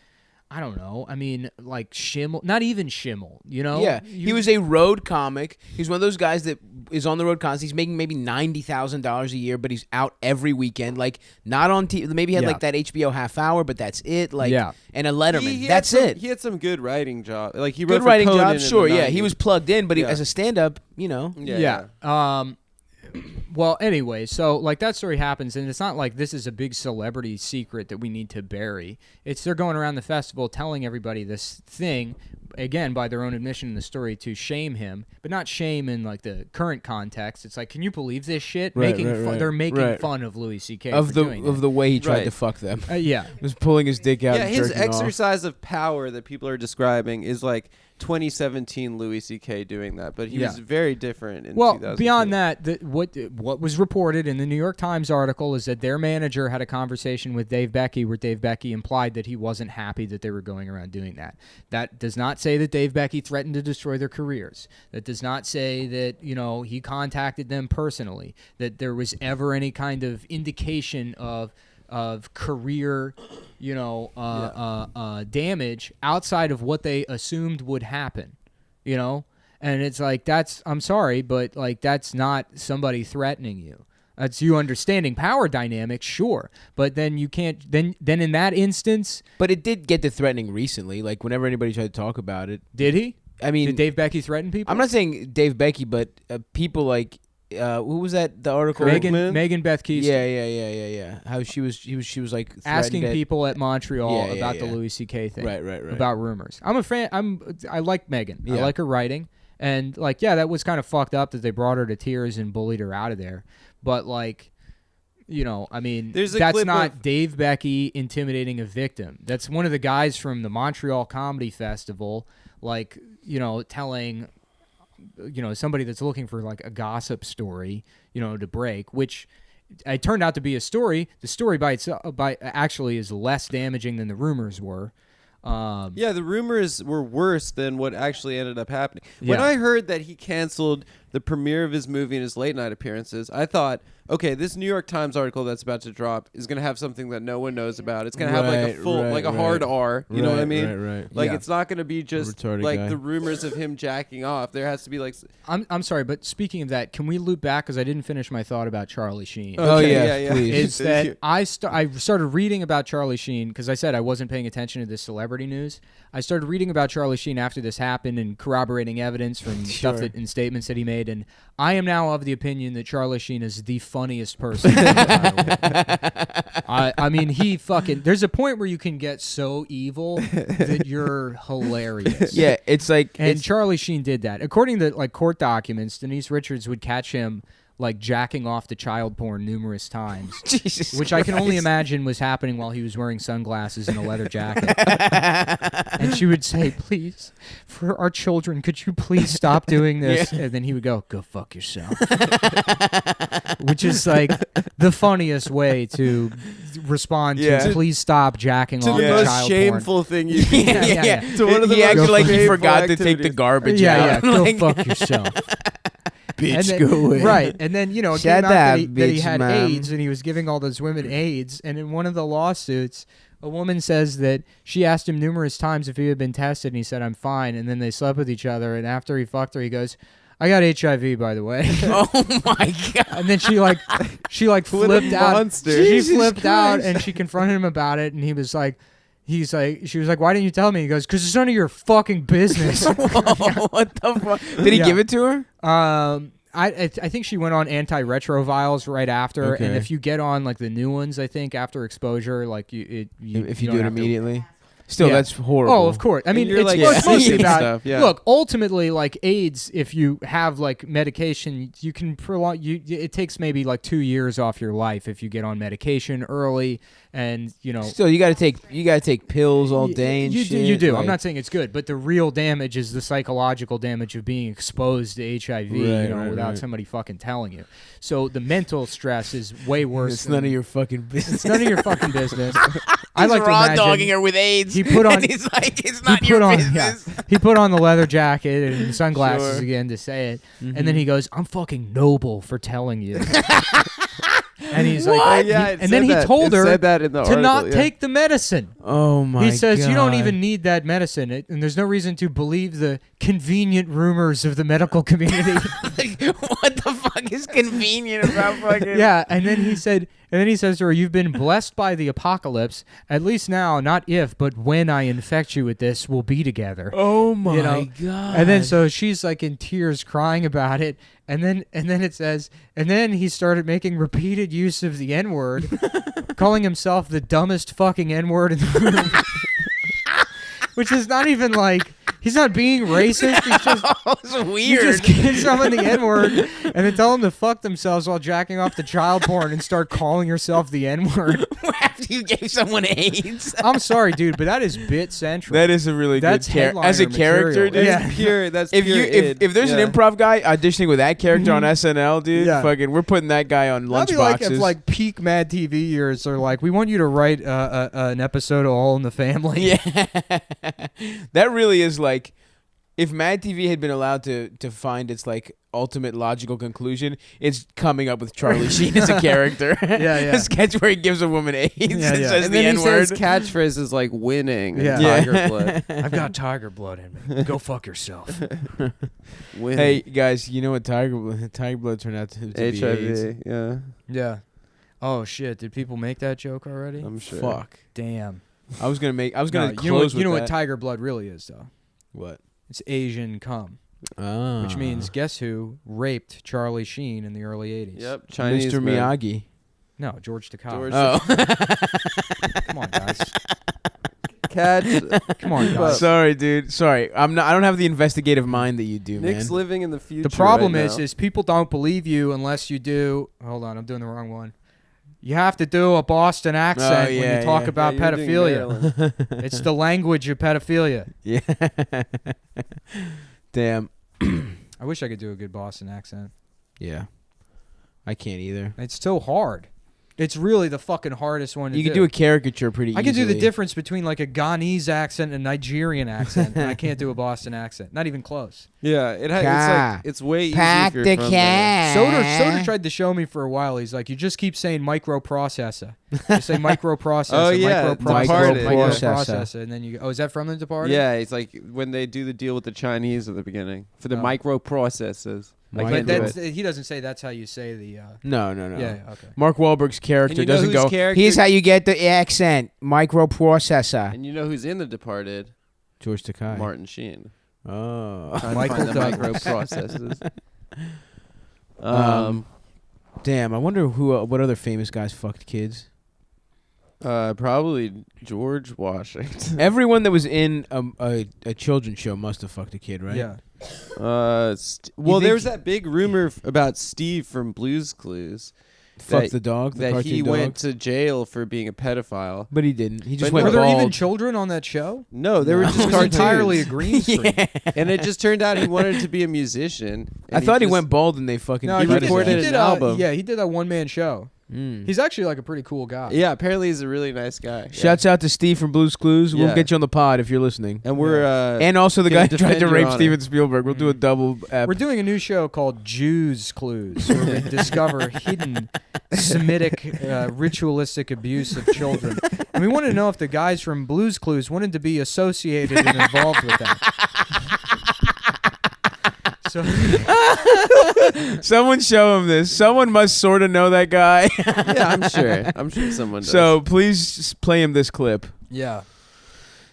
I don't know. I mean, like Schimmel, not even Schimmel, you know? Yeah, he was a road comic. He's one of those guys that is on the road constantly. He's making maybe $90,000 a year, but he's out every weekend. Like, not on TV. Maybe he had like that HBO half hour, but that's it. Like, and a Letterman. That's it. He had some good writing job. Like, he wrote good for writing Conan job, sure, yeah. He was plugged in, but as a stand-up, you know. Well, anyway, so like that story happens, and it's not like this is a big celebrity secret that we need to bury. It's they're going around the festival telling everybody this thing, again, by their own admission in the story, to shame him, but not shame in like the current context. It's like, can you believe this shit? They're making fun of Louis C.K. of the way he tried to fuck them. Was pulling his dick out. Yeah, and his jerking exercise off. of power that people are describing is like 2017 Louis C.K. doing that, but he was very different in 2002. Beyond that, what was reported in the New York Times article is that their manager had a conversation with Dave Becky where Dave Becky implied that he wasn't happy that they were going around doing that. That does not say that Dave Becky threatened to destroy their careers. That does not say that, you know, he contacted them personally, that there was ever any kind of indication of career, you know, damage outside of what they assumed would happen, you know? And it's like, I'm sorry, but like, that's not somebody threatening you. That's you understanding power dynamics, sure. But then you can't, then in that instance. But it did get to threatening recently. Like, whenever anybody tried to talk about it. Did he? I mean. Did Dave Becky threaten people? I'm not saying Dave Becky, but people like, who was that? The article. Megan Beth Keith. Yeah. How she was like asking people at Montreal about the Louis C.K. thing. Right. About rumors. I'm a fan. I like Megan. Yeah. I like her writing, and like, that was kind of fucked up that they brought her to tears and bullied her out of there. But like, you know, I mean, that's not Dave Becky intimidating a victim. That's one of the guys from the Montreal Comedy Festival, like, you know, telling, you know, somebody that's looking for like a gossip story, you know, to break, which it turned out to be a story. The story by itself actually is less damaging than the rumors were. The rumors were worse than what actually ended up happening. When I heard that he canceled the premiere of his movie and his late night appearances, I thought, okay, this New York Times article that's about to drop is going to have something that no one knows about. It's going to have like a full, like a hard R. You know what I mean? Right. Like, it's not going to be just like guy. the rumors of him jacking off. There has to be like... I'm sorry, but speaking of that, can we loop back? Because I didn't finish my thought about Charlie Sheen. Oh, yeah, please. Is that I started reading about Charlie Sheen because I said I wasn't paying attention to this celebrity news. I started reading about Charlie Sheen after this happened and corroborating evidence from stuff and statements that he made, and I am now of the opinion that Charlie Sheen is the funniest person. I mean, he fucking... There's a point where you can get so evil that you're hilarious. Yeah, it's like... And Charlie Sheen did that. According to like court documents, Denise Richards would catch him like jacking off to child porn numerous times, which I can only imagine was happening while he was wearing sunglasses and a leather jacket. And she would say, please, for our children, could you please stop doing this? And then he would go fuck yourself. Which is like the funniest way to respond to please stop jacking off to the most child shameful thing you can To one of the acted like he forgot to take the garbage out. Go fuck yourself. Bitch, go away. Right, and then, you know, it came out that he had AIDS, and he was giving all those women AIDS, and in one of the lawsuits, a woman says that she asked him numerous times if he had been tested, and he said, I'm fine, and then they slept with each other, and after he fucked her, he goes, I got HIV, by the way. Oh my god! And then she flipped out. Monster. She Jesus flipped out Christ. and she confronted him about it, and she was like, why didn't you tell me? He goes, because it's none of your fucking business. Whoa, what the fuck? Did he give it to her? I think she went on antiretrovirals right after, Okay. and if you get on like the new ones, I think after exposure, like If you don't do it have to- immediately. Still, Yeah. that's horrible. Oh, of course. I mean, you're it's like mostly seeing about stuff, yeah. look. Ultimately, like AIDS, if you have like medication, you can prolong. It takes maybe like 2 years off your life if you get on medication early, and Still, you gotta take pills all day and you shit. You do. like- I'm not saying it's good, but the real damage is the psychological damage of being exposed to HIV, Right, without right. somebody fucking telling you. So the mental stress is way worse. It's none of your fucking business. It's none of your fucking business. I He's like to raw imagine dogging her with AIDS. he put on- and he's like, it's he not put your on business. he put on the leather jacket and sunglasses Sure. again to say it, and then he goes, "I'm fucking noble for telling you." And he's like, What? Yeah, and then he told her said that in the to article, not yeah. take the medicine. Oh my god. He says you don't even need that medicine, and there's no reason to believe the convenient rumors of the medical community. Like, what the fuck is convenient about fucking? Yeah, and then he says to her, "You've been blessed by the apocalypse. At least now, not if, but when I infect you with this, we'll be together." Oh my You know, god. And then so she's like in tears crying about it. And then it says, and then he started making repeated use of the N-word, calling himself the dumbest fucking N-word in the room. Which is not even like, he's not being racist. He's just, It's you weird. just give someone the N-word and then tell them to fuck themselves while jacking off the child porn and start calling yourself the N-word. After you gave someone AIDS. I'm sorry, dude, but that is bit central. That is a really That's good character. As a headliner character, material. dude. Yeah. Pure. That's If pure you if there's an improv guy auditioning with that character on SNL, dude, Yeah. fucking, we're putting that guy on That'd lunch be like boxes. if like peak Mad TV years are like, we want you to write an episode of All in the Family. Yeah, that really is like, if Mad TV had been allowed to find its like ultimate logical conclusion, it's coming up with Charlie Sheen as a character. Yeah. A sketch where he gives a woman AIDS and Yeah. says And the then he N-word. says catchphrases is like winning. Yeah. And tiger blood. I've got tiger blood in me. Go fuck yourself. Winning. Hey guys, you know what tiger blood turned out to be? AIDS. HIV. Yeah. Yeah. Oh shit! Did people make that joke already? I'm sure. Fuck. Damn. I was gonna No, close you know with what that. tiger blood really is, though. What? It's Asian cum, Ah. which means guess who raped Charlie Sheen in the early '80s? Yep. Chinese Mr. man. Miyagi. No, George Takei. George- Oh. Come on, guys. Catch. Come on, guys. Sorry, dude. Sorry. I don't have the investigative mind that you do, Nick's man. living in the future. The problem right is now. people don't believe you unless you do. Hold on, I'm doing the wrong one. You have to do a Boston accent when yeah, you talk yeah. about Yeah, you're doing pedophilia. Maryland. It's the language of pedophilia. Yeah. Damn. I wish I could do a good Boston accent. Yeah. I can't either. It's so hard. It's really the fucking hardest one to You do. can do a caricature pretty I easily. can do the difference between like a Ghanese accent and a Nigerian accent, and I can't do a Boston accent. Not even close. Yeah, it's Car. like it's way easier Pack if you're the from there. Soder tried to show me for a while. He's like, you just keep saying microprocessor. You say microprocessor, Oh, yeah, microprocessor, Departed, microprocessor, and then you go, oh, is that from The Departed? Yeah, it's like when they do the deal with the Chinese at the beginning for the Oh. microprocessors. I Micro- But can't do that's, it. he doesn't say that's how you say the. No. Yeah, okay. Mark Wahlberg's character And you know doesn't whose go, character- here's how you get the accent. Microprocessor. And you know who's in The Departed? George Takei. Martin Sheen. Oh. Trying to Michael find the Douglas. microprocessors. Damn, I wonder what other famous guys fucked kids. Probably George Washington. Everyone that was in a children's show must have fucked a kid, right? Yeah. Well, think- there was that big rumor about Steve from Blue's Clues Fucked the dog, the that cartoon he dog. went to jail for being a pedophile. But he didn't. He just But went Were there bald. even children on that show? No, they were No. just It was cartoons. entirely a green screen. And it just turned out he wanted to be a musician. I and thought he just- went bald and they fucking No, He cut his recorded ass. an album. Yeah, he did a one-man show. Mm. He's actually like a pretty cool guy. Yeah, apparently he's a really nice guy. Shouts out to Steve from Blue's Clues. We'll Yeah. get you on the pod if you're listening. And we're And also the gonna guy who tried defend to your rape honor. Steven Spielberg. We'll do a double ep. We're doing a new show called Jews Clues, where we discover hidden Semitic ritualistic abuse of children. And we want to know if the guys from Blues Clues wanted to be associated and involved with that. So Someone show him this. Someone must sort of know that guy. Yeah, I'm sure. I'm sure someone does. So please play him this clip. yeah.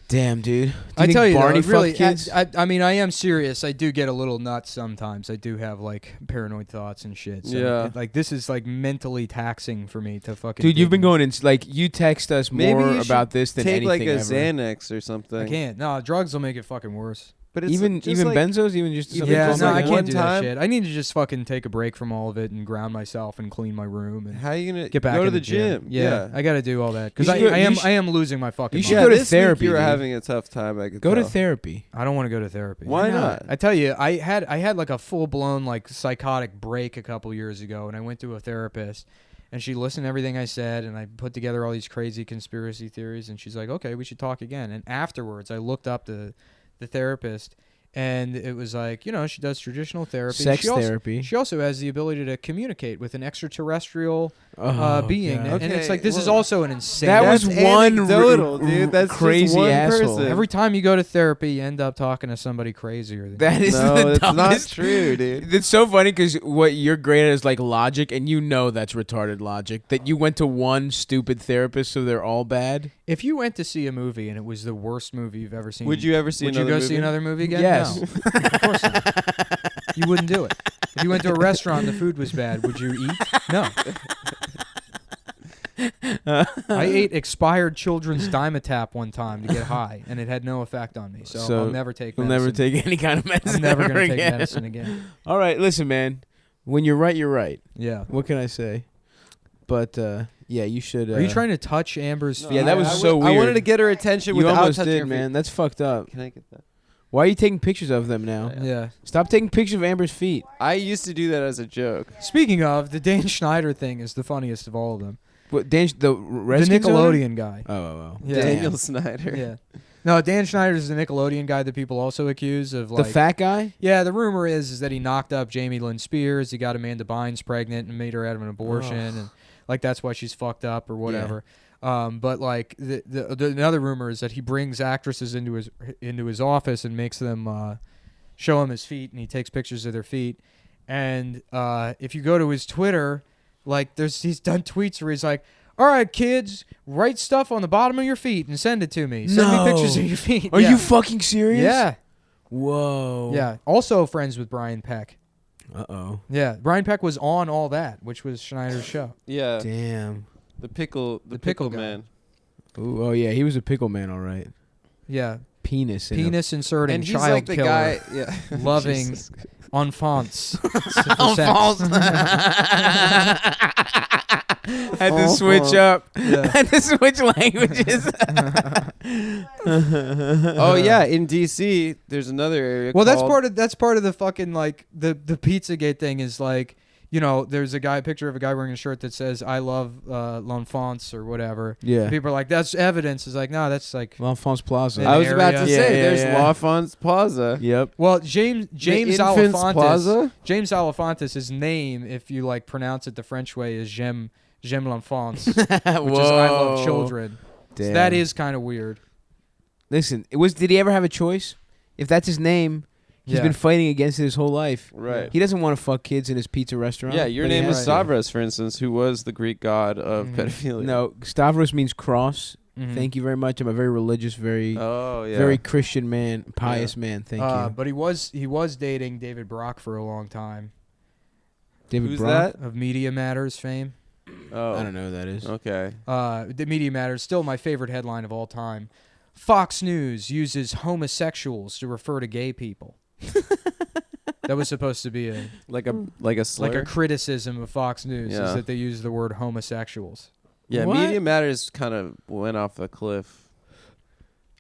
Damn, dude. Do I think tell you, Barney though, really, fucked kids? I mean, I am serious. I do get a little nuts sometimes. I do have like paranoid thoughts and shit. So, Yeah. like this is like mentally taxing for me to fucking. Dude, you've been get- going in. Like, you text us Maybe more you about should this than take anything like a ever. Xanax or something. I can't. No, drugs will make it fucking worse. But it's Even just like, benzos, even just something Yeah, called no, like I that? can't one do time- that shit. I need to just fucking take a break from all of it and ground myself and clean my room and How are you gonna get back go in to the gym? Yeah, I got to do all that because You should go- I you am should- I am losing my fucking. you should mind. go to this therapy, week you were dude. having a tough time. I could Go to tell. therapy. I don't want to go to therapy. Why not? I tell you, I had like a full blown like psychotic break a couple years ago, and I went to a therapist, and she listened to everything I said, and I put together all these crazy conspiracy theories, and she's like, "Okay, we should talk again." And afterwards, I looked up the therapist, and it was like, you know, she does traditional therapy. Sex she also, therapy. She also has the ability to communicate with an extraterrestrial Oh, being, God. and it's Okay, like this is well, also an insane. That was That's one anecdotal, dude. That's just crazy one asshole. person. Every time you go to therapy, you end up talking to somebody crazier than That you. is No, the it's not dumbest. true, dude. It's so funny because what you're great at is like logic, and you know that's retarded logic. That you went to one stupid therapist, so they're all bad. If you went to see a movie and it was the worst movie you've ever seen, Would you ever see would you another go movie? see another movie again? Yes. No. Of course not. You wouldn't do it. If you went to a restaurant and the food was bad, would you eat? No. I ate expired children's Dimetap one time to get high, and it had no effect on me. So I'll never take You'll medicine. never take any kind of medicine. I'm never ever going to take again. medicine again. All right, listen, man. When you're right, you're right. Yeah. What can I say? But yeah, you should. Are you trying to touch Amber's No, feet? Yeah, that was so I weird. wanted to get her attention You without almost touching did, her man. feet. That's fucked up. Can I get that? Why are you taking pictures of them now? Yeah. Stop taking pictures of Amber's feet. I used to do that as a joke. Speaking of, the Dan Schneider thing is the funniest of all of them. What? Dan, the The Redskins owner? Nickelodeon guy. Oh. Yeah. Daniel Snyder. Yeah. No, Dan Schneider is the Nickelodeon guy that people also accuse of like The fat guy? Yeah, the rumor is that he knocked up Jamie Lynn Spears. He got Amanda Bynes pregnant and made her have an abortion, and like that's why she's fucked up or whatever. But like the another rumor is that he brings actresses into his office and makes them show him his feet, and he takes pictures of their feet. And if you go to his Twitter, like he's done tweets where he's like, "All right, kids, write stuff on the bottom of your feet and send it to me. Send me pictures of your feet." Are Yeah. you fucking serious? Yeah. Whoa. Yeah. Also friends with Brian Peck. Uh-oh. Yeah. Brian Peck was on All That, which was Schneider's show. Yeah. Damn. The pickle pickle guy. man. Ooh, oh, yeah. He was a pickle man, all right. Yeah. Penis. in a- Penis inserting And he's child like the killer. guy. Yeah. Loving Jesus. enfants. Had to switch up. Yeah. Had to switch languages. Oh yeah, in DC, there's another area. Well, that's called- part of the fucking like the Pizzagate thing is like, you know, there's a picture of a guy wearing a shirt that says "I love l'enfance" or whatever. Yeah. People are like, that's evidence. It's like, no, that's like. L'Enfance Plaza. In I was about to area. say, Yeah, there's yeah. L'Enfance Plaza. Yep. Well, James Infants Alefantis. Plaza? James Alefantis, his name, if you like pronounce it the French way, is J'aime l'enfance, which is I love children. So Damn. that is kind of weird. Listen, did he ever have a choice? If that's his name, he's Yeah. been fighting against it his whole life. Right. He doesn't want to fuck kids in his pizza restaurant. Yeah, your but he name has is to. Stavros, for instance, who was the Greek god of Mhm. pedophilia. No, Stavros means cross. Mhm. Thank you very much. I'm a very religious, very Oh yeah. very Christian man, pious man. Thank you. But he was dating David Brock for a long time David Who's Brock? that? of Media Matters fame. Oh. I don't know who that is. Okay. The Media Matters, still my favorite headline of all time. Fox News uses homosexuals to refer to gay people. That was supposed to be a Like a slur. like a criticism of Fox News Yeah. is that they use the word homosexuals. Yeah, What? Media Matters kind of went off the cliff.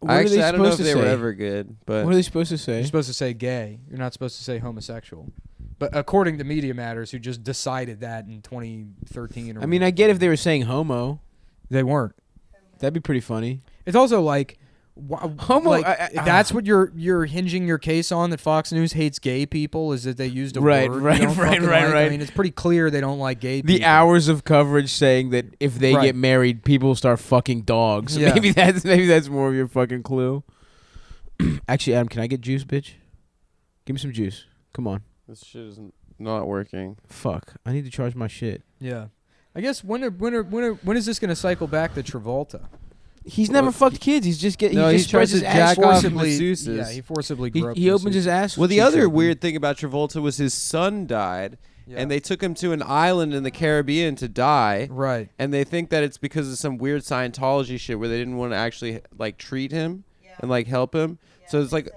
What are they I don't know if supposed to they were say? ever good, but What are they supposed to say? You're supposed to say gay. You're not supposed to say homosexual. But according to Media Matters, who just decided that in 2013 or I mean, I get if they were saying homo. they weren't. That'd be pretty funny. It's also like Homo- like, I- that's what you're hinging your case on, that Fox News hates gay people, is that they used a Right, word right, you don't right, fucking right, like. right. I mean, it's pretty clear they don't like gay The people. hours of coverage saying that if they Right. get married, people will start fucking dogs. Yeah. Maybe that's more of your fucking clue. Actually, Adam, can I get juice, bitch? Give me some juice. Come on. This shit is not working. Fuck. I need to charge my shit. Yeah. I guess when is this gonna cycle back to Travolta? He's never fucked kids. He's just he he just spreads tries his to ass. jack off Forcibly, masseuses. yeah, he forcibly He, groped he opens his masseuses. ass. Well, the cheeks other open. weird thing about Travolta was his son died, Yeah. and they took him to an island in the Caribbean to die. Right. And they think that it's because of some weird Scientology shit where they didn't want to actually like treat him and like help him. So it's like,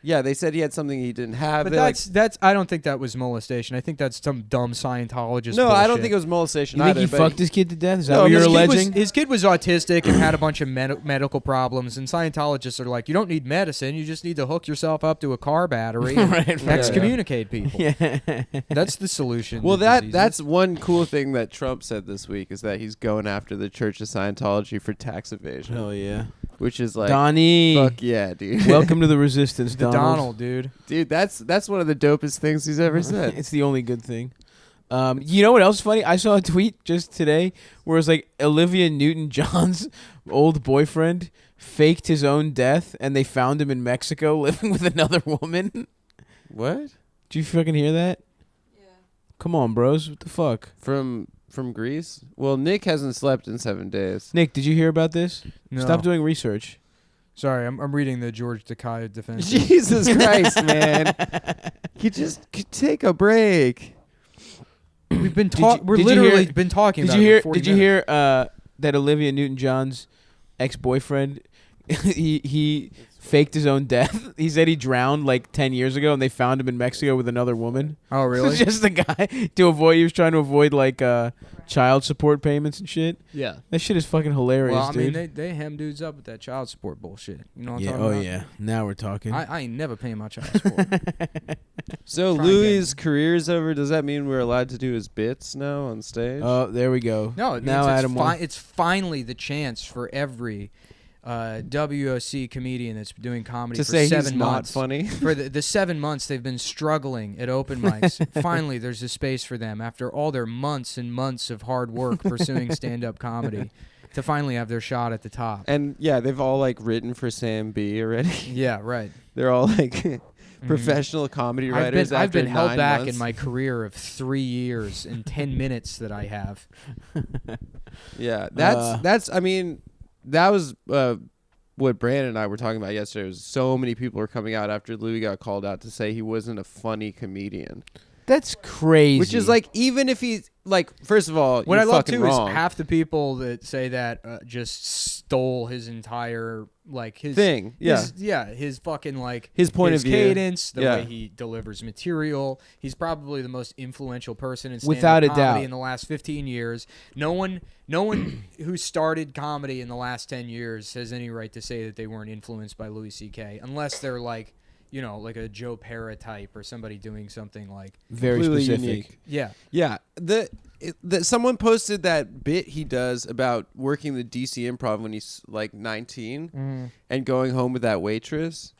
yeah, they said he had something he didn't have. But They, like, that's I don't think that was molestation. I think that's some dumb Scientologist. no, I don't bullshit. think it was molestation You think either. he but fucked his kid to death? Is that No, what you're his kid was- alleging? His kid was autistic and had a bunch of medical problems, and Scientologists are like, you don't need medicine, you just need to hook yourself up to a car battery and Right, right. excommunicate people. Yeah. That's the solution. Well, to that's diseases. one cool thing that Trump said this week is that he's going after the Church of Scientology for tax evasion, Hell yeah. which is like, Donnie. fuck yeah, dude. Welcome to the resistance, the Donald, dude. Dude, that's one of the dopest things he's ever said. It's the only good thing. You know what else is funny? I saw a tweet just today where it's like Olivia Newton-John's old boyfriend faked his own death, and they found him in Mexico living with another woman. What? Did you fucking hear that? Yeah. Come on, bros. What the fuck? From Greece? Well, Nick hasn't slept in 7 days. Nick, did you hear about this? No. Stop doing research. Sorry, I'm reading the George Takei defense. Jesus Christ, man. You just could take a break. We've been Did you- we're did you literally hear- been talking Did about you it hear? for 40 Did you minutes. hear that Olivia Newton-John's ex-boyfriend he faked his own death? He said he drowned like 10 years ago, and they found him in Mexico with another woman. Oh, really? Just the guy to avoid. He was trying to avoid like child support payments and shit. Yeah. That shit is fucking hilarious, Well, I mean, dude. they hem dudes up with that child support bullshit. You know what I'm Yeah. talking Oh about? yeah. Now we're talking. I ain't never paying my child support. So Try and Louis' career's over. Does that mean we're allowed to do his bits now on stage? Oh, there we go. No, it now means Adam won. it's finally the chance for every WOC comedian that's been doing comedy to for say 7 he's not months. funny. For the 7 months they've been struggling at open mics. Finally, there's a space for them after all their months and months of hard work pursuing stand-up comedy to finally have their shot at the top. And yeah, they've all like written for Sam B already. Yeah, right. They're all like professional comedy writers. I've been after held 9 back months. in my career of 3 years and 10 minutes that I have. Yeah, that's. I mean, that was what Brandon and I were talking about yesterday. Was so many people were coming out after Louis got called out to say he wasn't a funny comedian, That's crazy. which is like, even if he's like, first of all, What you're I love fucking too wrong. is half the people that say that just stole his entire like his thing. Yeah, his fucking like his point his of view. cadence, the Yeah. way he delivers material. He's probably the most influential person in Without stand-up a comedy doubt. in the last 15 years. No one who started comedy in the last 10 years has any right to say that they weren't influenced by Louis C.K. unless they're like, you know, like a Joe Pera type or somebody doing something like very Completely specific. unique. yeah. Yeah, someone posted that bit he does about working the DC Improv when he's like 19 and going home with that waitress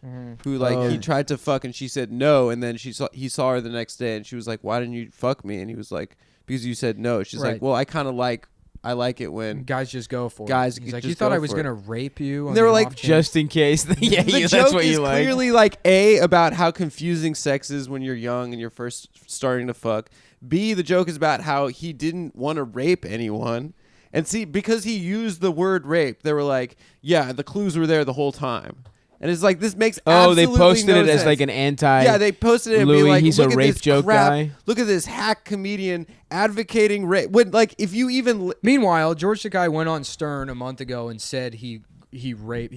who like he tried to fuck and she said no, and then he saw her the next day and she was like, "Why didn't you fuck me?" And he was like, "Because you said no." She's Right. like, "Well, I like it when." Guys just go for Guys it. He's just like, you go thought I was for it." gonna rape you? On They were the like, off chance?" Just in case. Yeah, The that's joke what is you like. clearly like A, about how confusing sex is when you're young and you're first starting to fuck. B, the joke is about how he didn't want to rape anyone. And C, because he used the word rape, they were like, yeah, the clues were there the whole time. And it's like, this makes Oh, they absolutely posted no it as sense. like an anti. Yeah, they posted it and be Louis, like, he's look a at rape this joke crap. guy. Look at this hack comedian advocating rape. When, like, if you even... Meanwhile, George Takei went on Stern a month ago and said he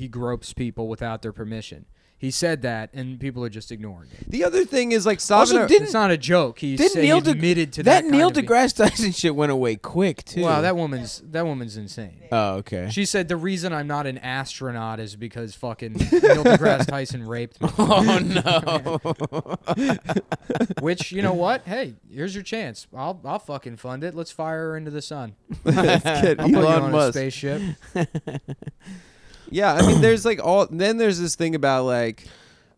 gropes people without their permission. He said that, and people are just ignoring it. The other thing is, like, Also, Savino... It's not a joke. He Didn't said Neil he admitted to that. Neil kind of deGrasse Tyson shit went away quick too. Wow, that woman's insane. Oh, okay. She said the reason I'm not an astronaut is because fucking Neil deGrasse Tyson raped me. Oh no. Which, you know what? Hey, here's your chance. I'll fucking fund it. Let's fire her into the sun. Let's get I'll put you Elon on a Musk. spaceship. Yeah, I mean, there's like then there's this thing about like,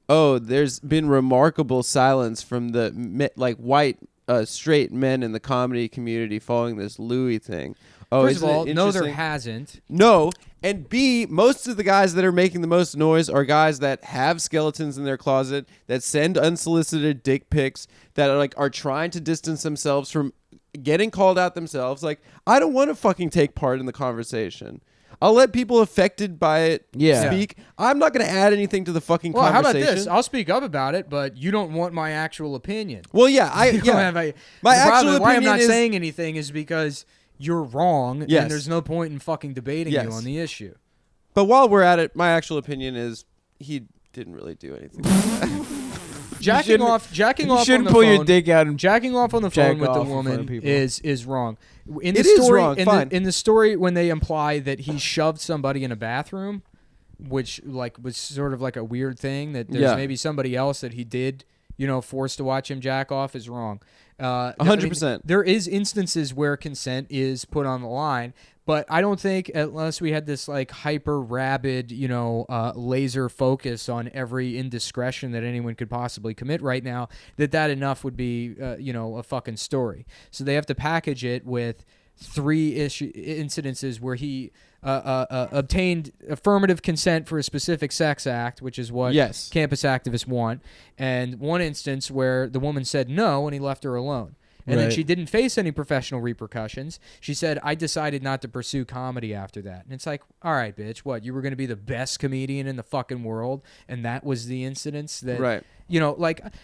oh, there's been remarkable silence from the like white straight men in the comedy community following this Louis thing. Oh, First of isn't it all, no, there interesting? hasn't. No. And B, most of the guys that are making the most noise are guys that have skeletons in their closet, that send unsolicited dick pics, that are trying to distance themselves from getting called out themselves. Like, I don't want to fucking take part in the conversation. I'll let people affected by it speak. I'm not going to add anything to the fucking Well, how conversation. about this? I'll speak up about it, but you don't want my actual opinion. Well, yeah, You don't have my the actual problem why I'm opinion not is saying anything is because you're wrong, Yes. and there's no point in fucking debating you Yes. on the issue. But while we're at it, my actual opinion is he didn't really do anything. Jacking off You on shouldn't the pull phone. your dick out and Jacking off on the Jack phone with the off in front of woman people. is wrong. In the It is story, wrong, fine. in the story, when they imply that he shoved somebody in a bathroom, which was sort of like a weird thing, that there's maybe somebody else that he did, forced to watch him jack off, is wrong. 100%. There is instances where consent is put on the line, but I don't think, unless we had this hyper rabid, laser focus on every indiscretion that anyone could possibly commit right now, that enough would be, a fucking story. So they have to package it with 3 incidences where he obtained affirmative consent for a specific sex act, which is what campus activists want, and 1 instance where the woman said no and he left her alone. And then she didn't face any professional repercussions. She said, I decided not to pursue comedy after that. And it's like, all right, bitch, what? You were going to be the best comedian in the fucking world, and that was the incidents that, Right.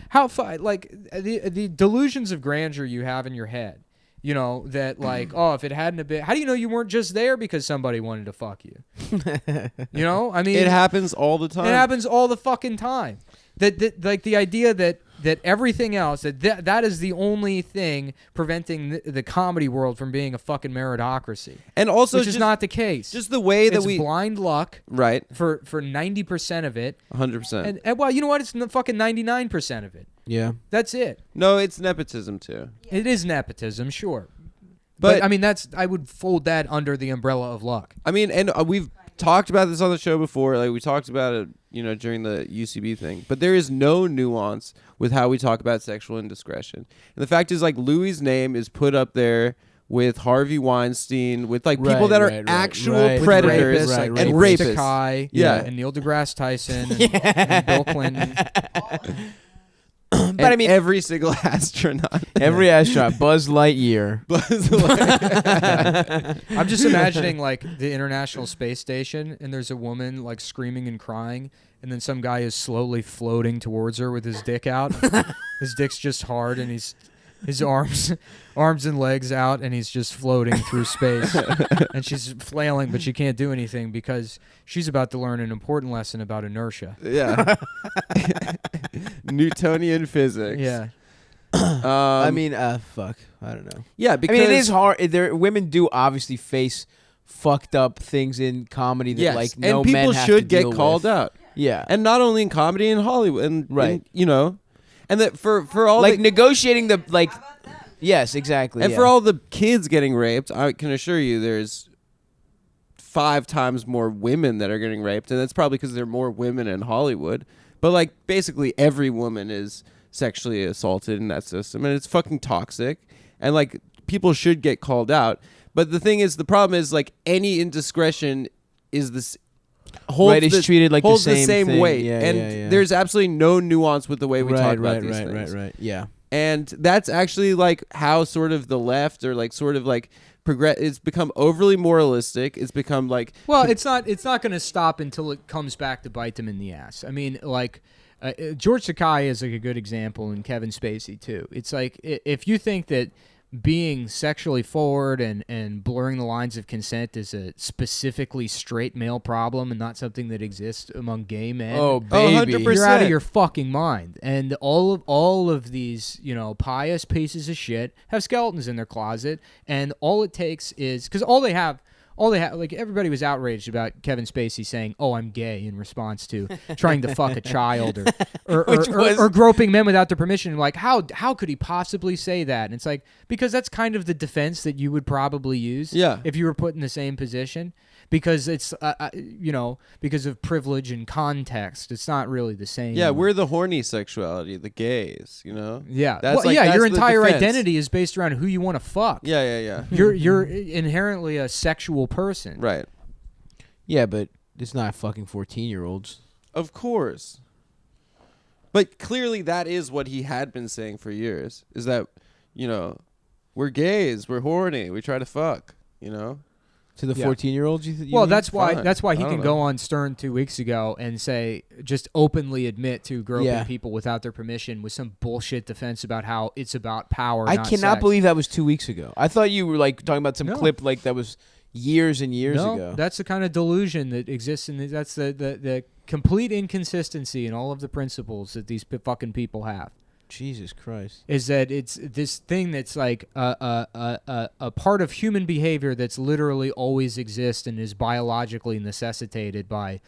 How far, the delusions of grandeur you have in your head. That if it hadn't have been, how do you know you weren't just there because somebody wanted to fuck you? I mean, It happens all the time. it happens all the fucking time. That the idea that everything else, that is the only thing preventing the comedy world from being a fucking meritocracy. And also, which is not the case. Just the way that it's we blind luck, right, for 90% of it. 100%. And well, you know what? It's fucking 99% of it. Yeah. That's it. No, it's nepotism too. It is nepotism, sure. But I mean, I would fold that under the umbrella of luck. I mean, and we've talked about this on the show before. We talked about it, during the UCB thing. But there is no nuance with how we talk about sexual indiscretion. And the fact is, Louis' name is put up there with Harvey Weinstein, with people that are actual predators and rapists. Takei, and Neil deGrasse Tyson, and Bill Clinton. But I mean, every single astronaut. Every astronaut, Buzz Lightyear. I'm just imagining the International Space Station, and there's a woman screaming and crying, and then some guy is slowly floating towards her with his dick out. His dick's just hard, and his arms and legs out, and he's just floating through space. And she's flailing, but she can't do anything because she's about to learn an important lesson about inertia. Yeah. Newtonian physics. Yeah. I mean, fuck. I don't know. Yeah, because it is hard. Women do obviously face fucked up things in comedy that no and people men have should to get deal called with. out. Yeah, and not only in comedy, in Hollywood, and and that for all negotiating the yes, exactly, and for all the kids getting raped, I can assure you, there's 5 times more women that are getting raped, and that's probably because there are more women in Hollywood. But basically every woman is sexually assaulted in that system, and it's fucking toxic, and people should get called out. But the thing is, the problem is any indiscretion is this it's treated like holds the same thing. weight, yeah, and there's absolutely no nuance with the way we talk about these things. Right. Yeah, and that's actually how sort of the left or progress. It's become overly moralistic. It's become well, it's not going to stop until it comes back to bite them in the ass. I mean, George Takei is a good example, and Kevin Spacey too. It's if you think that being sexually forward and blurring the lines of consent is a specifically straight male problem and not something that exists among gay men. Oh, baby. 100%. You're out of your fucking mind. And all of these, pious pieces of shit have skeletons in their closet, and all it takes is because all they have all they had, like everybody was outraged about Kevin Spacey saying, "Oh, I'm gay" in response to trying to fuck a child or groping men without their permission. Like, how could he possibly say that? And it's like, because that's kind of the defense that you would probably use if you were put in the same position. Because it's, because of privilege and context, it's not really the same. Yeah, we're the horny sexuality, the gays, you know? Yeah. That's your entire defense. Identity is based around who you want to fuck. Yeah. You're inherently a sexual person. Right. Yeah, but it's not fucking 14-year-olds. Of course. But clearly that is what he had been saying for years, is that, we're gays, we're horny, we try to fuck, To the 14-year-olds, you well, that's why he I can don't go know. on Stern 2 weeks ago and say, just openly admit to groping people without their permission with some bullshit defense about how it's about power. I not cannot sex. believe that was 2 weeks ago. I thought you were like talking about some No. clip like that was years and years ago. That's the kind of delusion that exists, and that's the complete inconsistency in all of the principles that these fucking people have. Jesus Christ. Is that it's this thing that's like a part of human behavior that's literally always exists and is biologically necessitated by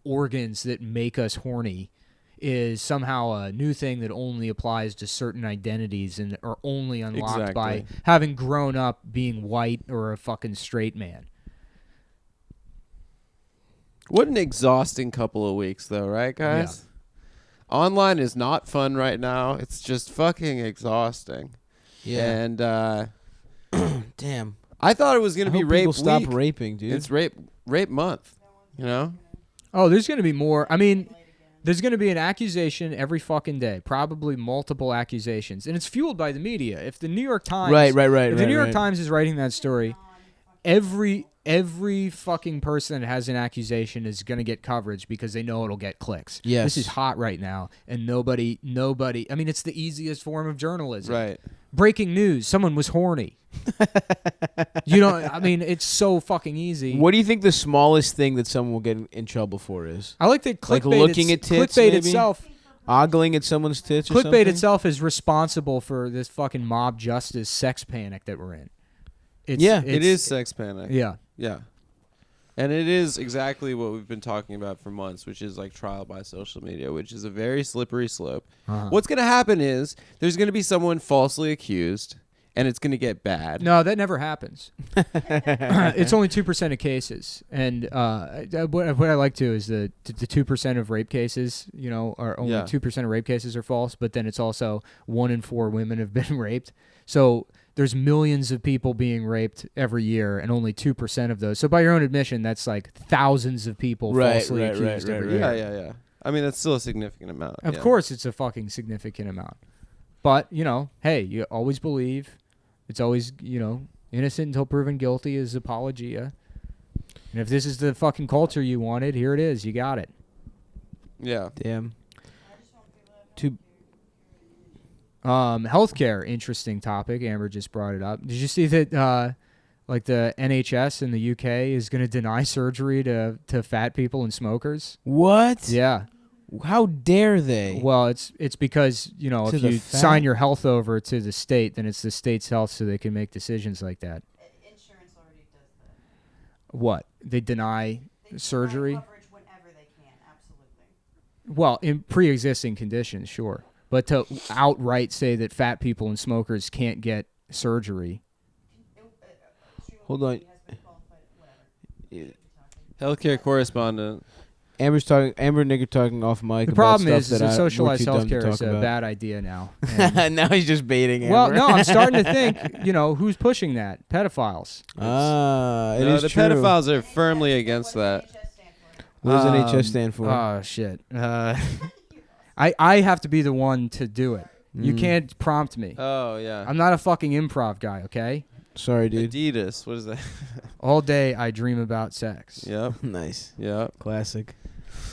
organs that make us horny, is somehow a new thing that only applies to certain identities and are only unlocked by having grown up being white or a fucking straight man. What an exhausting couple of weeks, though, right, guys? Yeah. Online is not fun right now. It's just fucking exhausting. Yeah. And damn, I thought it was gonna be rape people stop week. raping, dude. It's rape month. Oh, there's gonna be more. I mean, there's gonna be an accusation every fucking day, probably multiple accusations, and it's fueled by the media. If the New York Times, if the New York Times is writing that story, every fucking person that has an accusation is going to get coverage because they know it'll get clicks. Yes. This is hot right now, and nobody, I mean, it's the easiest form of journalism. Right. Breaking news, someone was horny. I mean, it's so fucking easy. What do you think the smallest thing that someone will get in trouble for is? I like that clickbait, like looking at tits, clickbait maybe? itself. Ogling at someone's tits or something? Clickbait itself is responsible for this fucking mob justice sex panic that we're in. It is sex panic. Yeah. And it is exactly what we've been talking about for months, which is like trial by social media, which is a very slippery slope. Uh-huh. What's going to happen is there's going to be someone falsely accused, and it's going to get bad. No, that never happens. It's only 2% of cases. And what I like to is the 2% of rape cases, are only 2% of rape cases are false, but then it's also 1 in 4 women have been raped. So there's millions of people being raped every year, and only 2% of those. So by your own admission, that's like thousands of people falsely accused every year. Yeah. I mean, that's still a significant amount. Of course it's a fucking significant amount. But, hey, you always believe. It's always, innocent until proven guilty is apologia. And if this is the fucking culture you wanted, here it is. You got it. Yeah. Damn. Healthcare, interesting topic. Amber just brought it up. Did you see that, the NHS in the UK is going to deny surgery to fat people and smokers? What? Yeah. How dare they? Well, it's because, if you sign your health over to the state, then it's the state's health, so they can make decisions like that. Insurance already does that. What? They deny surgery? Deny coverage whenever they can, absolutely. Well, in pre-existing conditions, sure. But to outright say that fat people and smokers can't get surgery. Hold on. Healthcare correspondent. Amber and Nick are talking off mic. The problem about is stuff that that socialized we're too dumb to healthcare is talk a about. bad idea now. Now he's just baiting Amber. Well, no, I'm starting to think, who's pushing that? Pedophiles. It is the true. pedophiles are firmly against that. What does NHS stand for? Oh, shit. I have to be the one to do it. You can't prompt me. Oh, yeah. I'm not a fucking improv guy, okay? Sorry, dude. Adidas. What is that? All day I dream about sex. Yep. Nice. Yep. Classic.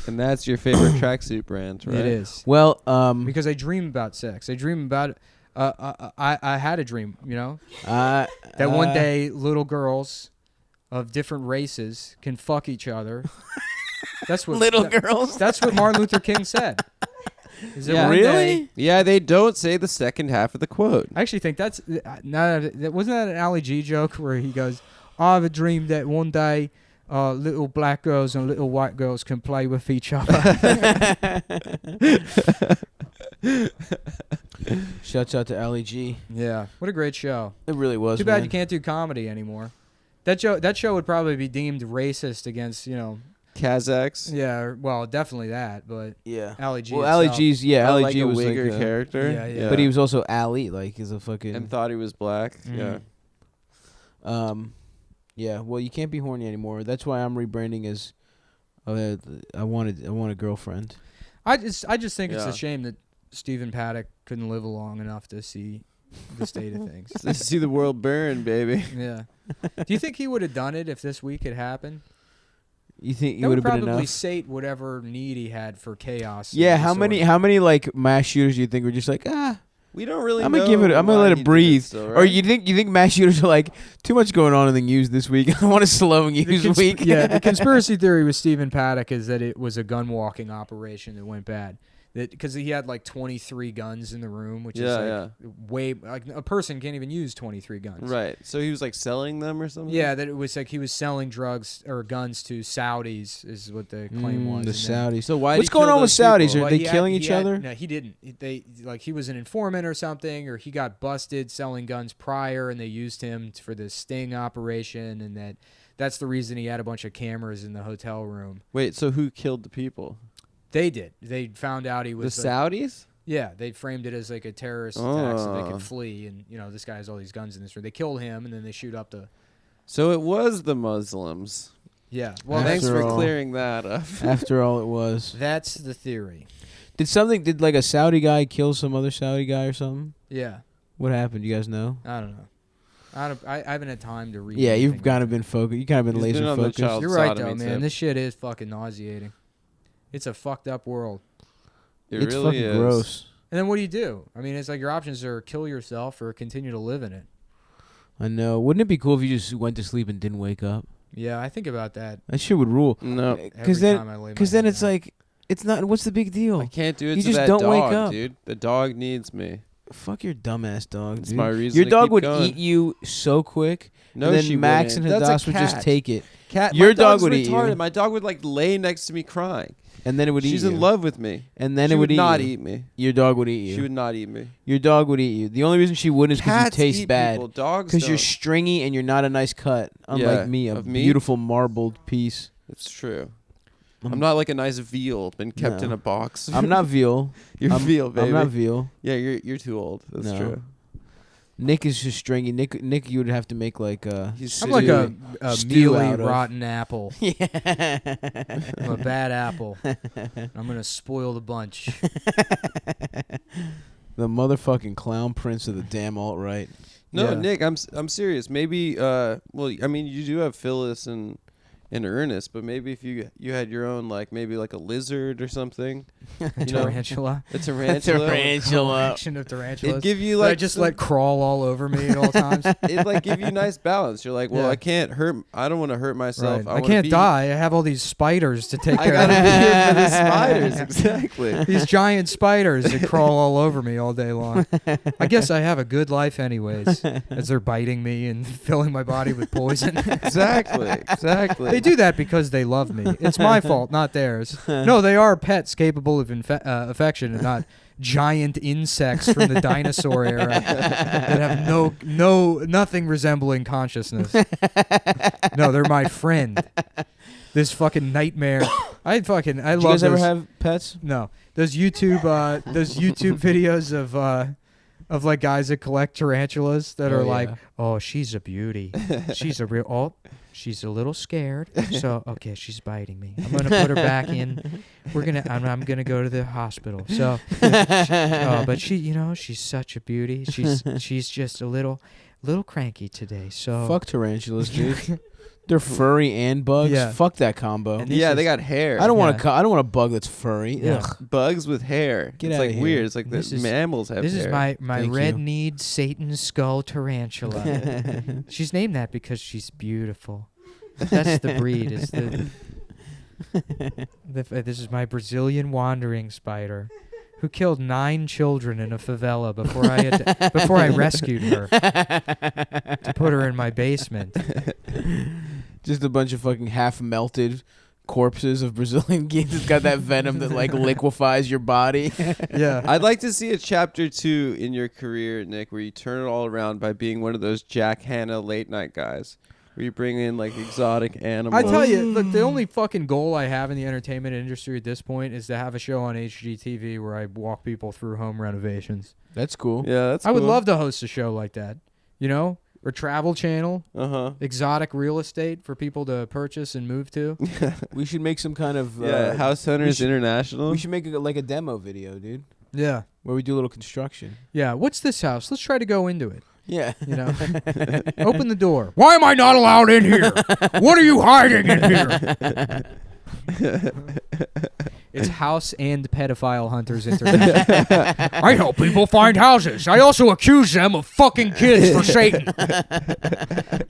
And that's your favorite tracksuit brand, right? It is. Well, because I dream about sex. I dream about I had a dream, that one day little girls of different races can fuck each other. That's what girls. That's what Martin Luther King said. Is that Yeah. one day- Yeah, they don't say the second half of the quote. I actually think that's wasn't that an Ali G joke where he goes, I have a dream that one day little black girls and little white girls can play with each other. Shouts out to Ali G. Yeah, what a great show. It really was. Too bad man. you can't do comedy anymore. That show would probably be deemed racist against, you know. Kazakhs. Yeah, well, definitely that, but Yeah. Ali G. Well, Ali itself. G's Oh, Ali like G a was like wigger character. Yeah. but he was also Ali, like he's a fucking. and thought he was black. Mhm. Yeah. Yeah. Well, you can't be horny anymore. That's why I'm rebranding as. I want a girlfriend. I just think it's Yeah. a shame that Stephen Paddock couldn't live long enough to see the state of things. See the world burn, baby. Yeah. Do you think he would have done it if this week had happened? You think That it would would have been probably enough? sate whatever need he had for chaos. Yeah. and How disorder. many like mass shooters do you think were just like We don't really. I'm gonna know give it. I'm gonna why let he it did breathe. still, Or right? you think mass shooters are like too much going on in the news this week? I want a slow news week. Yeah, the conspiracy theory with Stephen Paddock is that it was a gun walking operation that went bad. Because he had like 23 guns in the room, which is like way like a person can't even use 23 guns. Right. So he was like selling them or something. Yeah, that it was like he was selling drugs or guns to Saudis is what the claim was. The and then- Saudis. So why? What's going on with Saudis? Are they killing each other? No, he didn't. They like he was an informant or something, or he got busted selling guns prior, and they used him for the sting operation, and that's the reason he had a bunch of cameras in the hotel room. Wait. So who killed the people? They did. They found out he was The Saudis. Yeah, they framed it as like a terrorist attack so they Oh. could flee, and this guy has all these guns in this room. They killed him, and then they shoot up the. So it was the Muslims. Yeah, well, After Thanks for all. clearing that up. After all, it was. that's the theory. Did like a Saudi guy kill some other Saudi guy or something? Yeah, What happened? You guys know? I don't know. I haven't had time to read. Yeah, anything you've kind of on it. been focused. You kind of been He's been laser on the focused. child You're right though, sodomy man. tip. This shit is fucking nauseating. It's a fucked up world. It It's really fucking is. gross. And then what do? I mean, it's like your options are kill yourself or continue to live in it. I know. Wouldn't it be cool if you just went to sleep and didn't wake up? Yeah, I think about that That shit would rule. No, every Because time I lay my then head it's down. like, it's not. What's the big deal? I can't do it You to just that don't dog, wake up. dude. The dog needs me. Fuck your dumbass dog. It's Dude. my reason. Your to dog keep would going. eat you so quick. No, and then she Max wouldn't. and That's Hadass a would just cat. take it. Cat. Your My dog dog's would eat retarded. you. My dog would like lay next to me crying. And then it would eat She's you. in love with me. And then She it would eat not you. eat me. Your dog would eat you. She would not eat me. Your dog would eat you. The only reason she wouldn't is because you Cats taste eat bad. people. Dogs Because you're don't. stringy and you're not a nice cut. Unlike Yeah, me, a of me? beautiful marbled piece. It's true. I'm not like a nice veal been kept No. in a box. I'm not veal. You're I'm, veal, baby. I'm not veal. Yeah, you're too old. That's No. true. Nick is just stringy. Nick, you would have to make like He's I'm like a stew mealy, out of. rotten apple. Yeah. I'm a bad apple. I'm gonna spoil the bunch. The motherfucking clown prince of the damn alt-right. No, Yeah. Nick, I'm serious. Maybe well, I mean, you do have Phyllis and Ernest, but maybe if you had your own, like maybe like a lizard or something, you know, Tarantula. a tarantula. Collection of tarantulas. It'd give you that I like just some- let crawl all over me at all times. It'd like give you nice balance. You're like, well, Yeah. I can't hurt. I don't want to hurt myself. Right. I I wanna can't be, die. I have all these spiders to take I care gotta of. be here for the spiders. Exactly. These giant spiders that crawl all over me all day long. I guess I have a good life anyways, as they're biting me and filling my body with poison. Exactly. They do that because they love me. It's my fault, not theirs. No, they are pets capable of affection and not giant insects from the dinosaur era that have nothing resembling consciousness. No, they're my friend. This fucking nightmare. I Did you love guys ever those- have pets? No, those YouTube videos of like guys that collect tarantulas that Oh, are yeah. like, oh, she's a beauty. She's a real. Oh, she's a little scared. So okay, she's biting me. I'm gonna put her back in. I'm gonna go to the hospital. So, but she's such a beauty. She's just a little cranky today. So Fuck tarantulas, dude. They're furry and bugs. Yeah. Fuck that combo. And this Yeah, is- they got hair. I don't want Yeah. I don't want a bug that's furry. Yeah. Ugh. bugs with hair. Get it's outta like here. weird. It's like This the is- mammals have This hair. is my Thank red you. kneed Satan skull tarantula. She's named that because she's beautiful. That's the breed. Is this is my Brazilian wandering spider, who killed 9 children in a favela before I rescued her to put her in my basement. Just a bunch of fucking half melted corpses of Brazilian geese. It's got that venom that like liquefies your body. Yeah. I'd like to see a chapter 2 in your career, Nick, where you turn it all around by being one of those Jack Hanna late night guys, where you bring in like exotic animals. I tell you, look, the only fucking goal I have in the entertainment industry at this point is to have a show on HGTV where I walk people through home renovations. That's cool. Yeah, that's I would cool. love to host a show like that, you know? Or Travel Channel, exotic real estate for people to purchase and move to. We should make some kind of House Hunters International. We should make like a demo video, dude, Yeah. where we do a little construction. Yeah. What's this house? Let's try to go into it. Yeah. You know? Open the door. Why am I not allowed in here? What are you hiding in here? It's House and Pedophile Hunters International. I help people find houses. I also accuse them of fucking kids for Satan.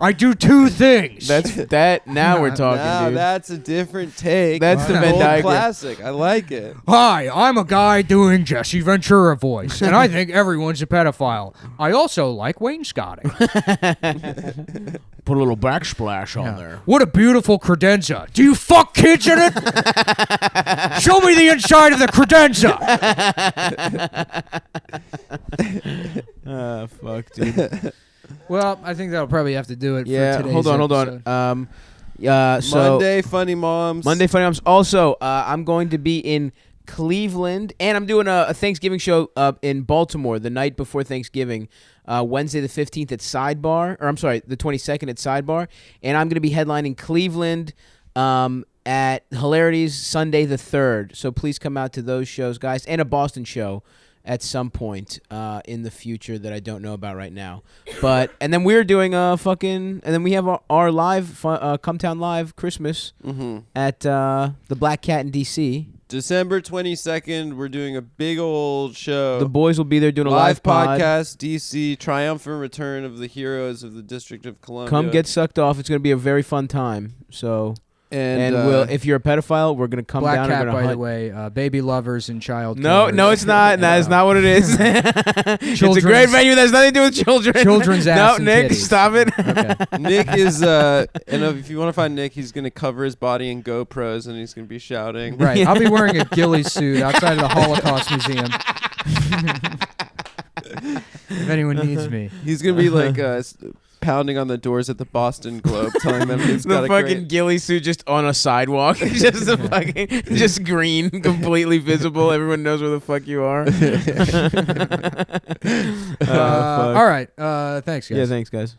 I do 2 things. Now we're talking, Now dude. that's a different take. That's the An Venn old diagram. classic. I like it. Hi, I'm a guy doing Jesse Ventura voice, and I think everyone's a pedophile. I also like wainscoting. Put a little backsplash on there. What a beautiful credenza. Do you fuck kids in it? Show me the inside of the credenza. Fuck, dude. Well, I think that'll probably have to do it for today's hold on. episode. So Monday Funny Moms. Monday Funny Moms. Also, I'm going to be in Cleveland, and I'm doing a Thanksgiving show in Baltimore the night before Thanksgiving, Wednesday the 15th at Sidebar, or I'm sorry, the 22nd at Sidebar, and I'm going to be headlining Cleveland at Hilarities Sunday the 3rd. So please come out to those shows, guys, and a Boston show at some point in the future that I don't know about right now. And then we're doing and then we have our live Cum Town Live Christmas at the Black Cat in DC. December 22nd, we're doing a big old show. The boys will be there doing a live pod. podcast, DC, triumphant return of the heroes of the District of Columbia. Come get sucked off. It's going to be a very fun time. So, and if you're a pedophile, we're going to come Black down Cat, and by hunt. the way, baby lovers and child No, killers. it's not. That is not what it is. It's a great venue. That's nothing to do with children. Children's ass and Nick, titties. stop it. Okay. Nick is, and if you want to find Nick, he's going to cover his body in GoPros and he's going to be shouting. Right. I'll be wearing a ghillie suit outside of the Holocaust Museum. If anyone needs me. He's going to be like pounding on the doors at the Boston Globe, telling them he's got The a fucking great... ghillie suit just on a sidewalk. Just a fucking, just green, completely visible. Everyone knows where the fuck you are. All right. Thanks, guys. Yeah, thanks, guys.